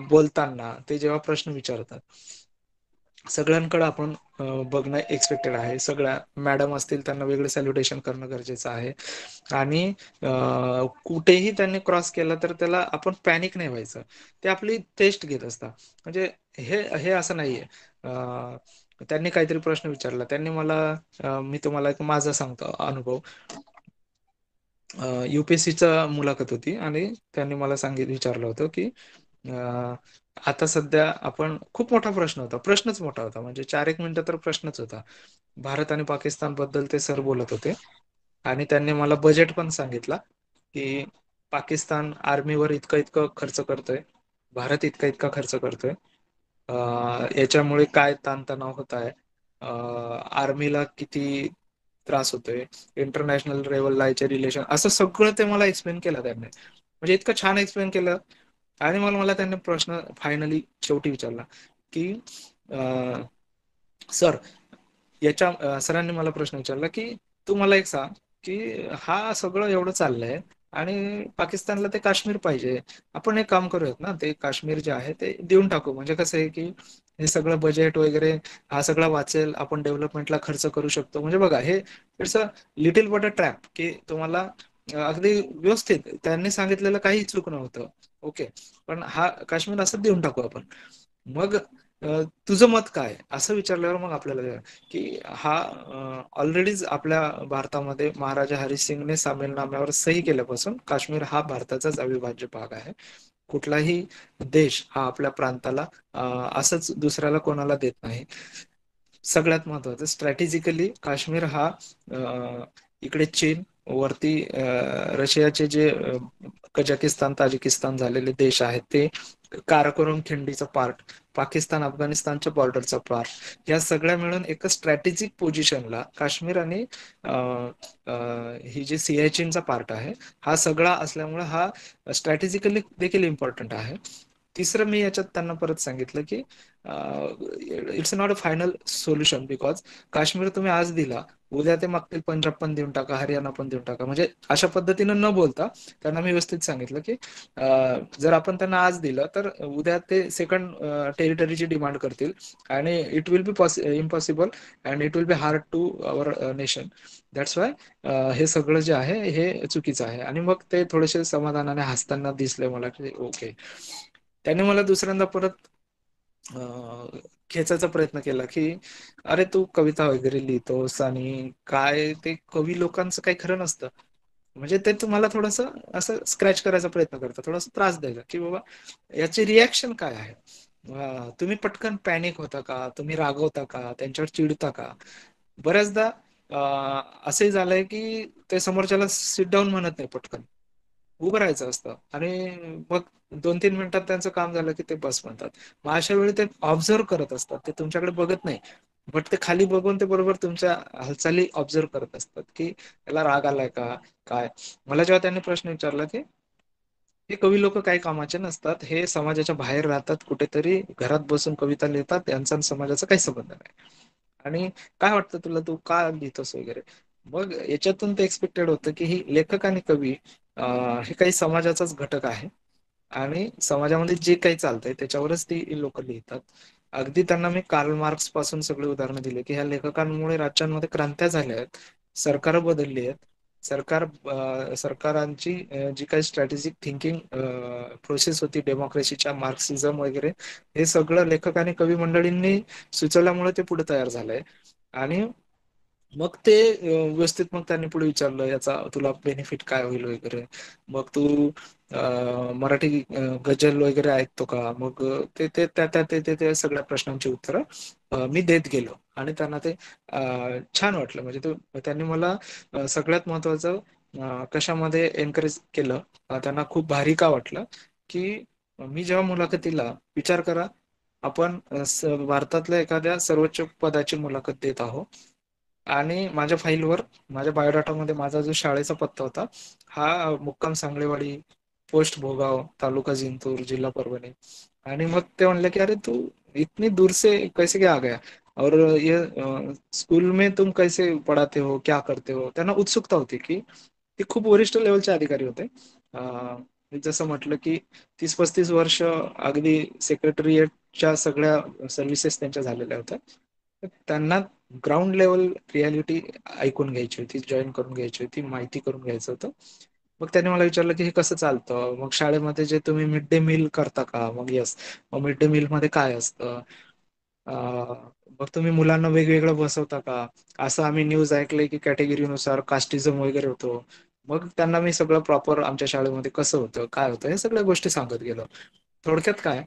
बोलताना ते जेव्हा प्रश्न विचारतात, सगळ्यांकडे आपण बघणं एक्सपेक्टेड आहे. सगळ्या मॅडम असतील त्यांना वेगळं सॅल्युटेशन करणं गरजेचं आहे, आणि कुठेही त्यांनी क्रॉस केला तर त्याला आपण पॅनिक नाही व्हायचं, ते आपली टेस्ट घेत असतात. म्हणजे हे हे असं नाहीये त्यांनी काहीतरी प्रश्न विचारला, त्यांनी मला मी तुम्हाला एक माझा सांगतो अनुभव. युपीएससीचा मुलाखत होती आणि त्यांनी मला विचारलं होतं की आता सध्या आपण, खूप मोठा प्रश्न होता, प्रश्नच मोठा होता, म्हणजे 4 एक मिनिटं तर प्रश्नच होता. भारत आणि पाकिस्तान बद्दल ते सर बोलत होते, आणि त्यांनी मला बजेट पण सांगितला की पाकिस्तान आर्मीवर इतकं इतकं खर्च करतोय, भारत इतका इतका खर्च करतोय, याच्यामुळे काय ताणतणाव होत आहे, आर्मीला किती त्रास होतोय, इंटरनॅशनल लेवलला याचे रिलेशन, असं सगळं ते मला एक्सप्लेन केलं त्यांनी, म्हणजे इतकं छान एक्सप्लेन केलं. आणि मला त्यांनी प्रश्न फायनली शेवटी विचारला की सर, सरांनी मला प्रश्न विचारला की तू मला एक सांग की हा सगळं एवढं चाललंय आणि पाकिस्तानला ते काश्मीर पाहिजे, आपण एक काम करूयात ना, ते काश्मीर जे आहे ते देऊन टाकू, म्हणजे कसं आहे की हे सगळं बजेट वगैरे हा सगळा वाचेल, आपण डेव्हलपमेंटला खर्च करू शकतो. म्हणजे बघा, हे it's a little but a trap, की तुम्हाला अगदी व्यवस्थित त्यांनी सांगितलेलं काही चूक नव्हतं, ओके, पण हा काश्मीर असं देऊन टाकू आपण. मग तुझं मत काय, असं विचारल्यावर मग आपल्याला की हा ऑलरेडीच आपल्या भारतामध्ये महाराजा हरिसिंगने सामीलनाम्यावर सही केल्यापासून काश्मीर हा भारताचाच अविभाज्य भाग आहे. कुठलाही देश हा आपल्या प्रांताला असंच दुसऱ्याला कोणाला देत नाही. सगळ्यात महत्वाचं, स्ट्रॅटेजिकली काश्मीर हा इकडे चीन, वरती रशियाचे जे कझाकिस्तान, ताजिकिस्तान झालेले देश आहेत ते, काराकोरम खिंडीचा पार्ट, पाकिस्तान अफगाणिस्तानच्या बॉर्डरचा पार्ट, या सगळ्या मिळून एका स्ट्रॅटेजिक पोझिशनला काश्मीर आणि ही जी सियाचीनचा पार्ट आहे, हा सगळा असल्यामुळे हा स्ट्रॅटेजिकली देखील इम्पॉर्टंट आहे. तिसरं मी याच्यात त्यांना परत सांगितलं की it's not a final solution, because Kashmir तुम्ही आज दिला, उद्या ते मागतील पंजाब पण देऊन टाका, हरियाणा पण देऊन टाका, म्हणजे अशा पद्धतीनं न बोलता त्यांना मी व्यवस्थित सांगितलं की जर आपण त्यांना आज दिलं तर उद्या ते सेकंड टेरिटरीची डिमांड करतील, आणि it will be impossible and it will be hard to our nation. That's why हे सगळं जे आहे हे चुकीचं आहे. आणि मग ते थोडेसे समाधानाने हसताना दिसले मला की ओके. त्याने मला दुसऱ्यांदा परत खेचायचा प्रयत्न केला की अरे तू कविता वगैरे लिहितोस, आणि काय ते कवी लोकांचं काही खरं नसतं, म्हणजे ते तुम्हाला थोडस असं स्क्रॅच करायचा प्रयत्न करतात, थोडासा त्रास द्यायचा की बाबा याचे रिॲक्शन काय आहे, तुम्ही पटकन पॅनिक होता का, तुम्ही रागवता का, त्यांच्यावर चिडता का. बऱ्याचदा असंही झालंय की ते समोरच्याला सिट डाऊन म्हणत नाही, पटकन उभं राहायचं असतं, आणि मग 2-3 मिनिटात त्यांचं काम झालं की ते बस म्हणतात. मग अशा वेळी ते ऑब्झर्व करत असतात, ते तुमच्याकडे बघत नाही, बट ते खाली बघून ते बरोबर तुमच्या हालचाली ऑब्झर्व करत असतात की त्याला राग आलाय का काय. मला जेव्हा त्यांनी प्रश्न विचारला की हे कवी लोक काही कामाचे नसतात, हे समाजाच्या बाहेर राहतात, कुठेतरी घरात बसून कविता लिहितात, यांचा समाजाचा काही संबंध नाही, आणि काय वाटतं तुला, तू का लिहितोस वगैरे. मग याच्यातून ते एक्सपेक्टेड होतं की ही लेखक आणि कवी हे काही समाजाचाच घटक आहे, आणि समाजामध्ये जे काही चालतंय त्याच्यावरच ती लोक लिहितात. अगदी त्यांना मी कार्ल मार्क्स पासून सगळे उदाहरणं दिले की ह्या लेखकांमुळे राज्यांमध्ये क्रांत्या झाल्या आहेत, सरकार बदलली आहेत. सरकारांची जी काही स्ट्रॅटेजिक थिंकिंग प्रोसेस होती डेमोक्रेसीच्या, मार्क्सिझम वगैरे, हे सगळं लेखक आणि कवी मंडळींनी सुचवल्यामुळे ते पुढे तयार झालंय. आणि मग ते व्यवस्थित मग त्यांनी पुढे विचारलं याचा तुला बेनिफिट काय होईल वगैरे. मग तू मराठी गझल वगैरे ऐकतो का? मग ते सगळ्या प्रश्नांची उत्तरं मी देत गेलो आणि त्यांना ते छान वाटलं. म्हणजे त्यांनी मला सगळ्यात महत्वाचं कशामध्ये एनकरेज केलं, त्यांना खूप भारी का वाटलं की मी जेव्हा मुलाखतीला, विचार करा आपण भारतातल्या एखाद्या सर्वोच्च पदाची मुलाखत देत आहोत आणि माझ्या फाईलवर, माझ्या बायोडाटामध्ये माझा जो शाळेचा पत्ता होता हा मुक्काम सांगळेवाडी, पोस्ट भोगाव, तालुका जिंतूर, जिल्हा परभणी. आणि मग ते म्हणले की अरे तू इतनी दूर से कैसे क्या आ गया और ये स्कूल में तुम कैसे पढ़ाते हो, क्या करते हो. त्यांना उत्सुकता होती की ते खूप वरिष्ठ लेवलचे अधिकारी होते. जसं म्हटलं की 30-35 वर्ष अगदी सेक्रेटरिएटच्या सगळ्या सर्व्हिसेस त्यांच्या झालेल्या होत्या. त्यांना ग्राउंड लेवल रियालिटी ऐकून घ्यायची होती, जॉईन करून घ्यायची होती, माहिती करून घ्यायचं होतं. मग त्याने मला विचारलं की हे कसं चालतं, मग शाळेमध्ये जे तुम्ही मिड डे मील करता का? मग येस. मग मिड डे मील मध्ये काय असतं, मग तुम्ही मुलांना वेगवेगळं बसवता का? असं आम्ही न्यूज ऐकलंय की कॅटेगरीनुसार कास्टिझम वगैरे होतो. मग त्यांना मी सगळं प्रॉपर आमच्या शाळेमध्ये कसं होतं, काय होतं, हे सगळ्या गोष्टी सांगत गेलो. थोडक्यात काय,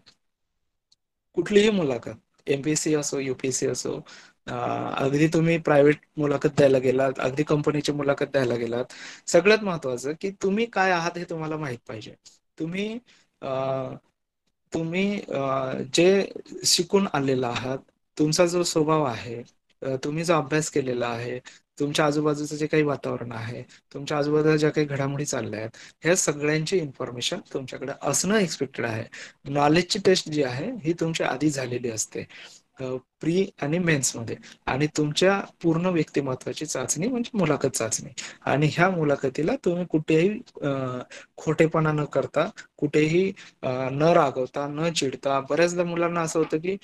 कुठलीही मुलाखत एमपीएससी असो, युपीएससी असो, अगदी तुम्ही प्रायव्हेट मुलाखत द्यायला गेलात, अगदी कंपनीची मुलाखत द्यायला गेलात, सगळ्यात महत्वाचं की तुम्ही काय आहात हे तुम्हाला माहित पाहिजे. तुम्ही तुम्ही जे शिकून आलेला आहात, तुमचा जो स्वभाव आहे, तुम्ही जो अभ्यास केलेला आहे, तुमच्या आजूबाजूचं जे काही वातावरण आहे, तुमच्या आजूबाजूला ज्या काही घडामोडी चालल्या आहेत, ह्या सगळ्यांची इन्फॉर्मेशन तुमच्याकडे असणं एक्सपेक्टेड आहे. नॉलेजची टेस्ट जी आहे ही तुमच्या आधी झालेली असते, प्री आणि मेन्स मध्ये. आणि तुमच्या पूर्ण व्यक्तिमत्वाची चाचणी म्हणजे मुलाखत चाचणी. आणि ह्या मुलाखतीला तुम्ही कुठेही खोटेपणा न करता, कुठेही न रागवता, न चिडता. बऱ्याचदा मुलांना असं होतं की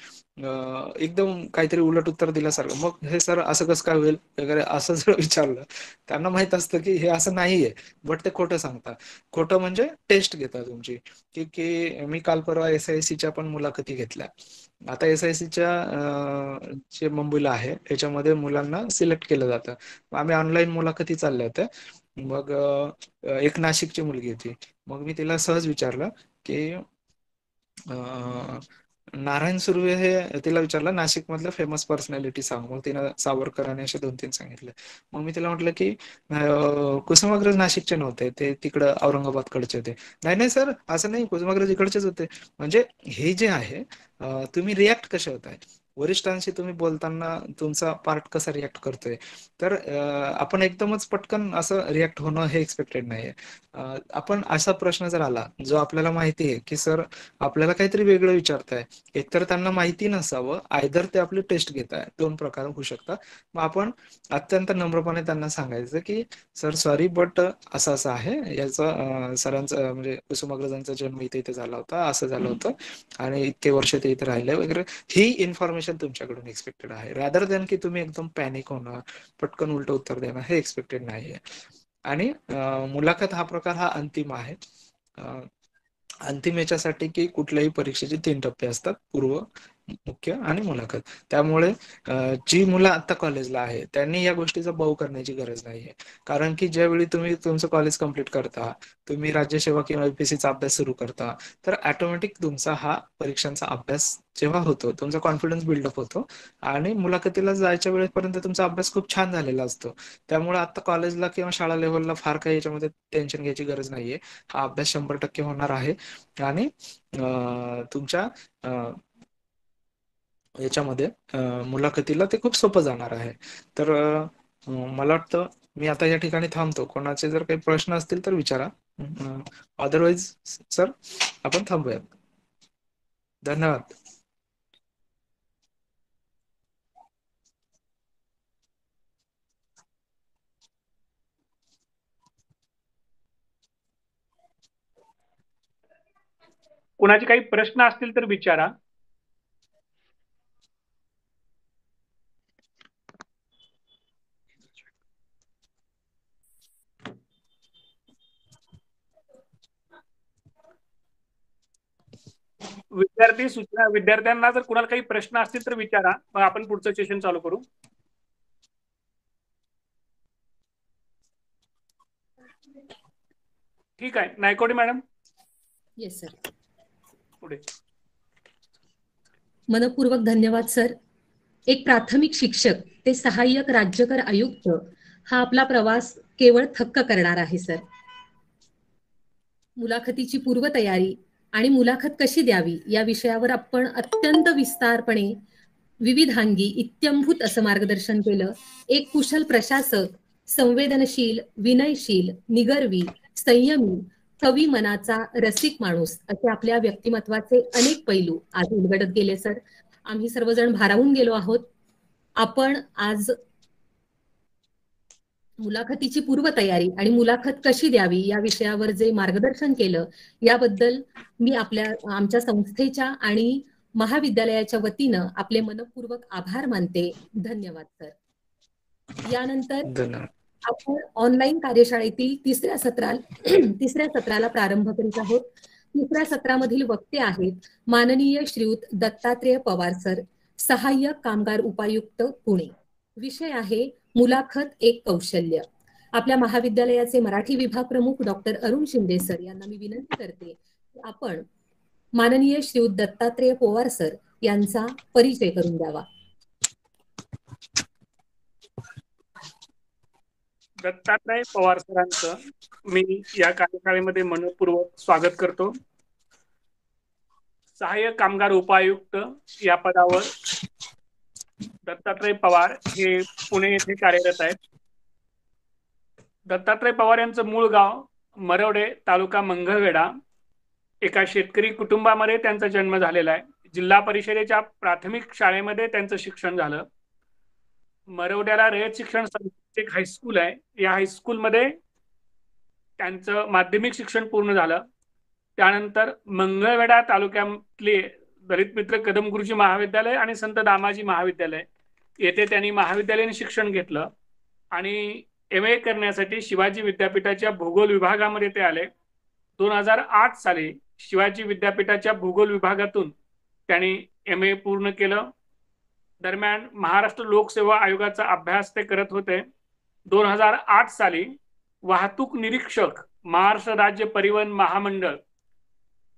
एकदम काहीतरी उलट उत्तर दिल्यासारखं, मग हे सर असं कसं काय होईल वगैरे असं जर विचारलं, त्यांना माहित असतं की हे असं नाहीये, बट ते खोटं सांगतात. खोटं म्हणजे टेस्ट घेतात तुमची. की मी काल परवा SISCच्या पण मुलाखती घेतल्या. आता SISCच्या जे मुंबईला आहे त्याच्यामध्ये मुलांना सिलेक्ट केलं जातं. आम्ही ऑनलाईन मुलाखती चालल्या होत्या. मग एक नाशिकची मुलगी होती. मग मी तिला सहज विचारलं की नारायण सुर्वे हे, तिला विचारलं नाशिक मधलं फेमस पर्सनॅलिटी सांग. मग तिनं सावरकर आणि असे 2-3 सांगितले. मग मी तिला म्हटलं की कुसुमाग्रज नाशिकचे नव्हते, ते तिकडं औरंगाबादकडचे होते. नाही नाही सर असं नाही, कुसुमाग्रज इकडचेच होते. म्हणजे हे जे आहे, तुम्ही रिॲक्ट कसे होताय, वरिष्ठांशी तुम्ही बोलताना तुमचा पार्ट कसा रिॲक्ट करतोय. तर आपण एकदमच पटकन असं रिॲक्ट होणं हे एक्सपेक्टेड नाहीये. आपण असा प्रश्न जर आला जो आपल्याला माहिती आहे की सर आपल्याला काहीतरी वेगळं विचारताय, एकतर त्यांना माहिती नसावं, आयदर ते आपली टेस्ट घेताय, 2 प्रकार होऊ शकतात. मग आपण अत्यंत नम्रपणे त्यांना सांगायचं की सर सॉरी बट असं असं आहे, याचं सरांचं म्हणजे कुसुमाग्रजांचा जन्म इथे इथे झाला होता, असं झालं होतं आणि इतके वर्ष ते इथे राहिले वगैरे. ही इन्फॉर्मेशन तुमच्याकडून एक्सपेक्टेड आहे, रादर दॅन की तुम्ही एकदम पॅनिक होणं, पटकन उलट उत्तर देणं, हे एक्सपेक्टेड नाहीये. आणि मुलाखत हा प्रकार हा अंतिम आहे. अंतिम याच्यासाठी की कुठल्याही परीक्षेचे 3 टप्पे असतात, पूर्व, मुख्य आणि मुलाखत. त्यामुळे जी मुलं आता कॉलेजला आहे त्यांनी या गोष्टीचा बाऊ करण्याची गरज नाहीये. कारण की ज्यावेळी तुम्ही तुमचं कॉलेज कंप्लीट करता, तुम्ही राज्यसेवा किंवा UPSCचा अभ्यास सुरू करता, तर ऑटोमॅटिक तुमचा हा परीक्षांचा अभ्यास जेव्हा होतो, तुमचा कॉन्फिडन्स बिल्डअप होतो आणि मुलाखतीला जायच्या वेळेपर्यंत तुमचा अभ्यास खूप छान झालेला असतो. त्यामुळे आता कॉलेजला किंवा शाळा लेव्हलला फार काही याच्यामध्ये टेन्शन घ्यायची गरज नाहीये. हा अभ्यास 100% होणार आहे. आणि तुमच्या याच्यामध्ये मुलाखतीला ते खूप सोपं जाणार आहे. तर मला वाटतं मी आता या ठिकाणी थांबतो. कोणाचे जर काही प्रश्न असतील तर विचारा. अदरवाईज सर आपण थांबूयात. धन्यवाद. कोणाचे काही प्रश्न असतील तर विचारा. विद्यार्थ्यांना जर कुणाला काही प्रश्न असतील तर विचारा, मग आपण पुढचं सेशन चालू करू. ठीक आहे, नायकोडे मॅडम. Yes sir. पुढे. मनपूर्वक धन्यवाद सर. एक प्राथमिक शिक्षक ते सहाय्यक राज्यकर आयुक्त हा आपला प्रवास केवळ थक्क करणार आहे सर. मुलाखतीची पूर्वतयारी आणि मुलाखत कशी द्यावी या विषयावर आपण अत्यंत विस्तारपणे विविधांगी इत्यंभूत असं मार्गदर्शन केलं. एक कुशल प्रशासक, संवेदनशील, विनयशील, निगर्वी, संयमी, कवी मनाचा रसिक माणूस असे आपल्या व्यक्तिमत्वाचे अनेक पैलू आज उलगडत गेले सर. आम्ही सर्वजण भारावून गेलो आहोत. आपण आज मुलाखतीची पूर्वतयारी आणि मुलाखत कशी द्यावी या विषयावर जे मार्गदर्शन केलं याबद्दल मी आमच्या संस्थेच्या आणि महाविद्यालयाच्या वतीनं आपले मनपूर्वक आभार मानते. धन्यवाद सर. यानंतर आपण ऑनलाईन कार्यशाळेतील तिसऱ्या सत्राला प्रारंभ करीत आहोत. तिसऱ्या सत्रामधील वक्ते आहेत माननीय श्रीयुत दत्तात्रेय पवार सर, सहाय्यक कामगार उपायुक्त पुणे. विषय आहे मुलाखत एक कौशल्य. आपल्या महाविद्यालयाचे मराठी विभाग प्रमुख डॉक्टर अरुण शिंदे सर यांना मी विनंती करते की आपण माननीय श्रीयुत दत्तात्रेय पवार सर यांचा परिचय करून द्यावा. दत्तात्रय पवार सरांचं मी या कार्यशाळेमध्ये मनपूर्वक स्वागत करतो. सहाय्यक कामगार उपायुक्त या पदावर दत्तात्रय पवार हे पुणे येथे कार्यरत आहेत. दत्तात्रय पवार यांचं मूळ गाव मरवडे, तालुका मंगळवेढा. एका शेतकरी कुटुंबामध्ये त्यांचा जन्म झालेला आहे. जिल्हा परिषदेच्या प्राथमिक शाळेमध्ये त्यांचं शिक्षण झालं. मरवड्याला रयत शिक्षण संस्थेचे एक हायस्कूल आहे. या हायस्कूलमध्ये त्यांचं माध्यमिक शिक्षण पूर्ण झालं. त्यानंतर मंगळवेढा तालुक्यातले दलित मित्र कदम गुरुजी महाविद्यालय आणि संत दामाजी महाविद्यालय येथे त्यांनी महाविद्यालयीन शिक्षण घेतलं आणि MA करण्यासाठी शिवाजी विद्यापीठाच्या भूगोल विभागामध्ये ते आले. 2008 साली शिवाजी विद्यापीठाच्या भूगोल विभागातून त्यांनी MA पूर्ण केलं. दरम्यान महाराष्ट्र लोकसेवा आयोगाचा अभ्यास ते करत होते. 2008 साली वाहतूक निरीक्षक, महाराष्ट्र राज्य परिवहन महामंडळ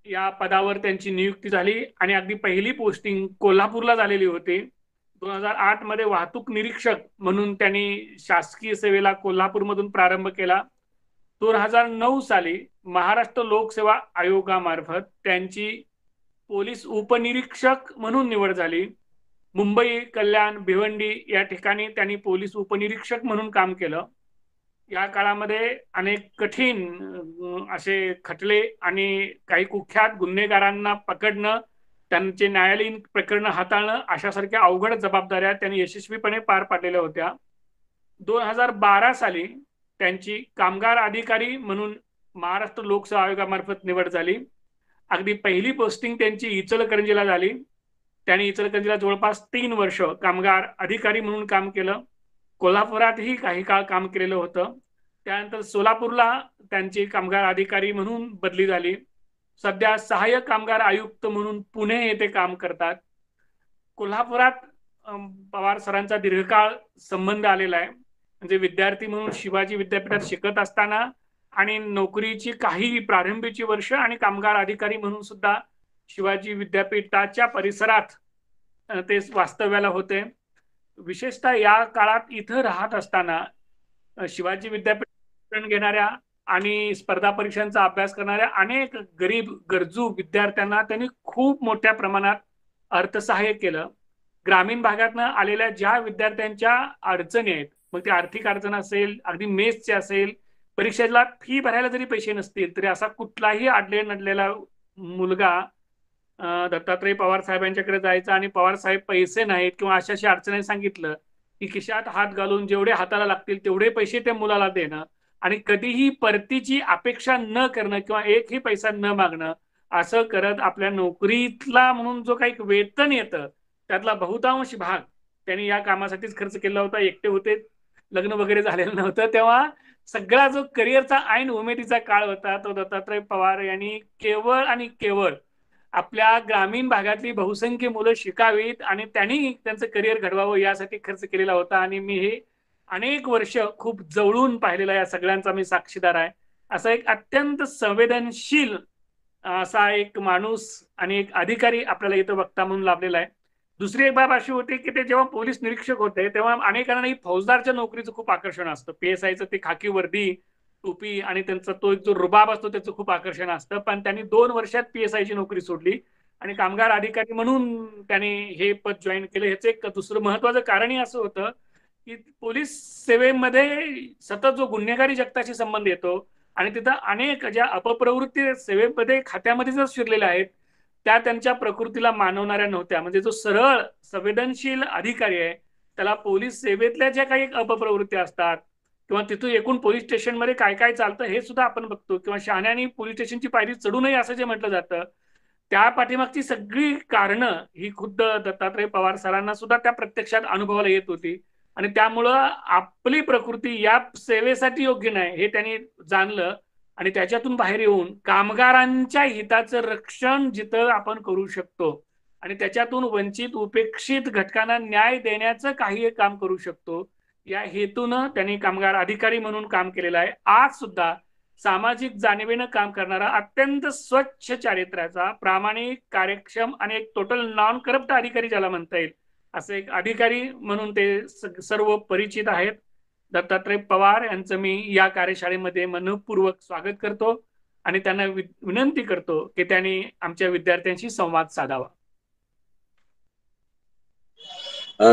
या पदावर त्यांची नियुक्ती झाली आणि अगदी पहिली पोस्टिंग कोल्हापूरला झालेली होती. 2008 मध्ये वाहतूक निरीक्षक म्हणून त्यांनी शासकीय सेवेला कोल्हापूरमधून प्रारंभ केला. 2009 साली महाराष्ट्र लोकसेवा आयोगामार्फत त्यांची पोलीस उपनिरीक्षक म्हणून निवड झाली. मुंबई, कल्याण, भिवंडी या ठिकाणी त्यांनी पोलीस उपनिरीक्षक म्हणून काम केलं. या काळामध्ये अनेक कठीण असे खटले आणि काही कुख्यात गुन्हेगारांना पकडणं, त्यांचे न्यायालयीन प्रकरणं हाताळणं अशासारख्या अवघड जबाबदाऱ्या त्यांनी यशस्वीपणे पार पाडलेल्या होत्या. 2012 साली त्यांची कामगार अधिकारी म्हणून महाराष्ट्र लोकसेवा आयोगामार्फत निवड झाली. अगदी पहिली पोस्टिंग त्यांची इचलकरंजीला झाली. त्यांनी इचलकरंजीला जवळपास 3 वर्ष कामगार अधिकारी म्हणून काम केलं. कोल्हापुरातही काही काळ काम केलेलं होतं. त्यानंतर सोलापूरला त्यांची कामगार अधिकारी म्हणून बदली झाली. सध्या सहाय्यक कामगार आयुक्त म्हणून पुणे येथे काम करतात. कोल्हापुरात पवार सरांचा दीर्घकाळ संबंध आलेला आहे. म्हणजे विद्यार्थी म्हणून शिवाजी विद्यापीठात शिकत असताना आणि नोकरीची काही प्रारंभीची वर्ष आणि कामगार अधिकारी म्हणून सुद्धा शिवाजी विद्यापीठाच्या परिसरात ते वास्तव्याला होते. विशेषतः या काळात इथं राहत असताना शिवाजी विद्यापीठ शिक्षण घेणाऱ्या आणि स्पर्धा परीक्षांचा अभ्यास करणाऱ्या अनेक गरीब गरजू विद्यार्थ्यांना त्यांनी खूप मोठ्या प्रमाणात अर्थसहाय्य केलं. ग्रामीण भागातनं आलेल्या ज्या विद्यार्थ्यांच्या अडचणी आहेत, मग ती आर्थिक अडचण असेल, अगदी मेसचे असेल, परीक्षेला फी भरायला जरी पैसे नसतील तरी असा कुठलाही अडले नडलेला मुलगा दत्तात्रय पवार साहेबांच्याकडे जायचा आणि पवार साहेब पैसे नाहीत किंवा अशाशी अडचणी सांगितलं की खिशात हात घालून जेवढे हाताला लागतील तेवढे पैसे त्या मुलाला देणं आणि कधीही परतीची अपेक्षा न करणं किंवा एकही पैसा न मागणं असं करत आपल्या नोकरीतला म्हणून जो काही वेतन येतं त्यातला बहुतांश भाग त्यांनी या कामासाठीच खर्च केला होता. एकटे होते, लग्न वगैरे झालेलं नव्हतं, तेव्हा सगळा जो करिअरचा ऐन उमेदीचा काळ होता तो दत्तात्रय पवार यांनी केवळ आणि केवळ आपल्या ग्रामीण भागातली बहुसंख्य मुलं शिकावीत आणि त्यांनी त्यांचं करिअर घडवावं यासाठी खर्च केलेला होता. आणि मी हे अनेक वर्ष खूप जवळून पाहिलेला, या सगळ्यांचा मी साक्षीदार आहे. असा एक अत्यंत संवेदनशील असा एक माणूस आणि एक अधिकारी आपल्याला इथं वक्ता म्हणून लाभलेला आहे. दुसरी एक बाब अशी होती की ते जेव्हा पोलीस निरीक्षक होते तेव्हा अनेकांना फौजदारच्या नोकरीचं खूप आकर्षण असतं. PSIचं ते खाकी वर्दी, टोपी आणि त्यांचा तो जो रुबाब असतो त्याचं खूप आकर्षण असतं. पण त्यांनी 2 वर्षात PSIची नोकरी सोडली आणि कामगार अधिकारी म्हणून त्यांनी हे पद जॉईन केलं. ह्याचं एक दुसरं महत्वाचं कारणही असं होतं की पोलीस सेवेमध्ये सतत जो गुन्हेगारी जगताशी संबंध येतो आणि तिथं अनेक ज्या अपप्रवृत्ती सेवेमध्ये खात्यामध्ये जर शिरलेल्या आहेत त्या त्यांच्या प्रकृतीला मानवणाऱ्या नव्हत्या. म्हणजे जो सरळ संवेदनशील अधिकारी आहे त्याला पोलीस सेवेतल्या ज्या काही अपप्रवृत्ती असतात किंवा तिथून एकूण पोलीस स्टेशनमध्ये काय काय चालतं हे सुद्धा आपण बघतो, किंवा शहाण्याने पोलीस स्टेशनची पायरी चढू नये असं जे म्हटलं जातं त्या पाठीमागची सगळी कारणं ही खुद्द दत्तात्रय पवार सरांना सुद्धा त्या प्रत्यक्षात अनुभवाला येत होती. आणि त्यामुळं आपली प्रकृती या सेवेसाठी योग्य नाही हे त्यांनी जाणलं आणि त्याच्यातून बाहेर येऊन कामगारांच्या हिताचं रक्षण जिथं आपण करू शकतो आणि त्याच्यातून वंचित उपेक्षित घटकांना न्याय देण्याचं काही काम करू शकतो या हेतूनं त्यांनी कामगार अधिकारी म्हणून काम केलेलं आहे. आज सुद्धा सामाजिक जाणीवेनं काम करणारा अत्यंत स्वच्छ चारित्र्याचा, प्रामाणिक, कार्यक्षम आणि एक टोटल नॉन करप्ट अधिकारी ज्याला म्हणता येईल असं एक अधिकारी म्हणून ते सर्व परिचित आहेत. दत्तात्रय पवार यांचं मी या कार्यशाळेमध्ये मनपूर्वक स्वागत करतो आणि त्यांना विनंती करतो की त्यांनी आमच्या विद्यार्थ्यांशी संवाद साधावा.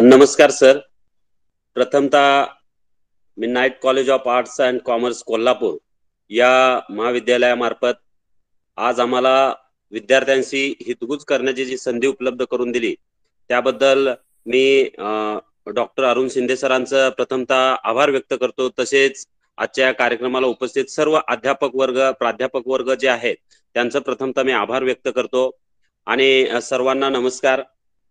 नमस्कार सर. प्रथमतः मी night college of arts and commerce Kolhapur या महाविद्यालयामार्फत आज आम्हाला विद्यार्थ्यांशी हितगुज करण्याची जी संधी उपलब्ध करून दिली त्याबद्दल मी डॉक्टर अरुण शिंदे सरांचं प्रथमतः आभार व्यक्त करतो. तसेच आजच्या कार्यक्रमाला उपस्थित सर्व अध्यापक वर्ग, प्राध्यापक वर्ग जे आहेत त्यांचं प्रथमतः मी आभार व्यक्त करतो. आणि सर्वांना नमस्कार.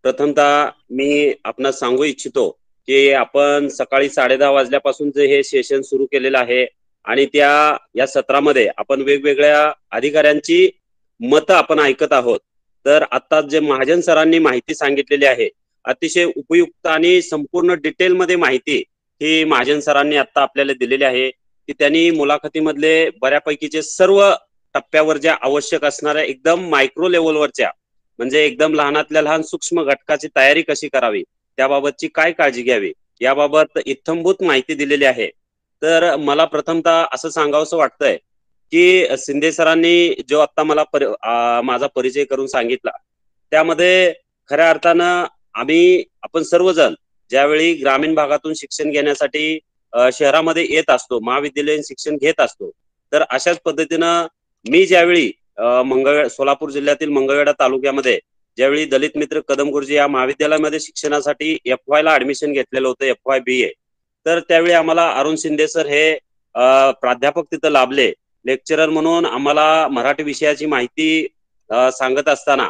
प्रथमतः मी आपणास सांगू इच्छितो की आपण सकाळी 10:30 वाजल्यापासून जे हे सेशन सुरू केलेलं आहे आणि या सत्रामध्ये आपण वेगवेगळ्या अधिकाऱ्यांची मतं आपण ऐकत आहोत. तर आता जे महाजन सरांनी माहिती सांगितलेली आहे अतिशय उपयुक्त आणि संपूर्ण डिटेलमध्ये माहिती ही महाजन सरांनी आता आपल्याला दिलेली आहे की त्यांनी मुलाखतीमधले बऱ्यापैकीचे सर्व टप्प्यावर ज्या आवश्यक असणाऱ्या एकदम मायक्रो लेवलवरच्या म्हणजे एकदम लहानातल्या लहान सूक्ष्म घटकाची तयारी कशी करावी, त्याबाबतची काय काळजी घ्यावी याबाबत इत्थंभूत माहिती दिलेली आहे. तर मला प्रथमतः असं सांगावंसं वाटतंय की शिंदे सरांनी जो आता मला माझा परिचय करून सांगितला त्यामध्ये खऱ्या अर्थानं आपण सर्वजण ज्यावेळी ग्रामीण भागातून शिक्षण घेण्यासाठी शहरामध्ये येत असतो, महाविद्यालयीन शिक्षण घेत असतो, तर अशाच पद्धतीनं मी ज्यावेळी सोलापूर जिल्ह्यातील मंगळवेढा तालुक्यामध्ये ज्यावेळी दलित मित्र कदम गुरुजी या महाविद्यालयामध्ये शिक्षणासाठी FY ला ऍडमिशन घेतलेलं होतं, FY BA. तर त्यावेळी आम्हाला अरुण शिंदे सर हे प्राध्यापक तिथं लाभले. लेक्चरर म्हणून आम्हाला मराठी विषयाची माहिती सांगत असताना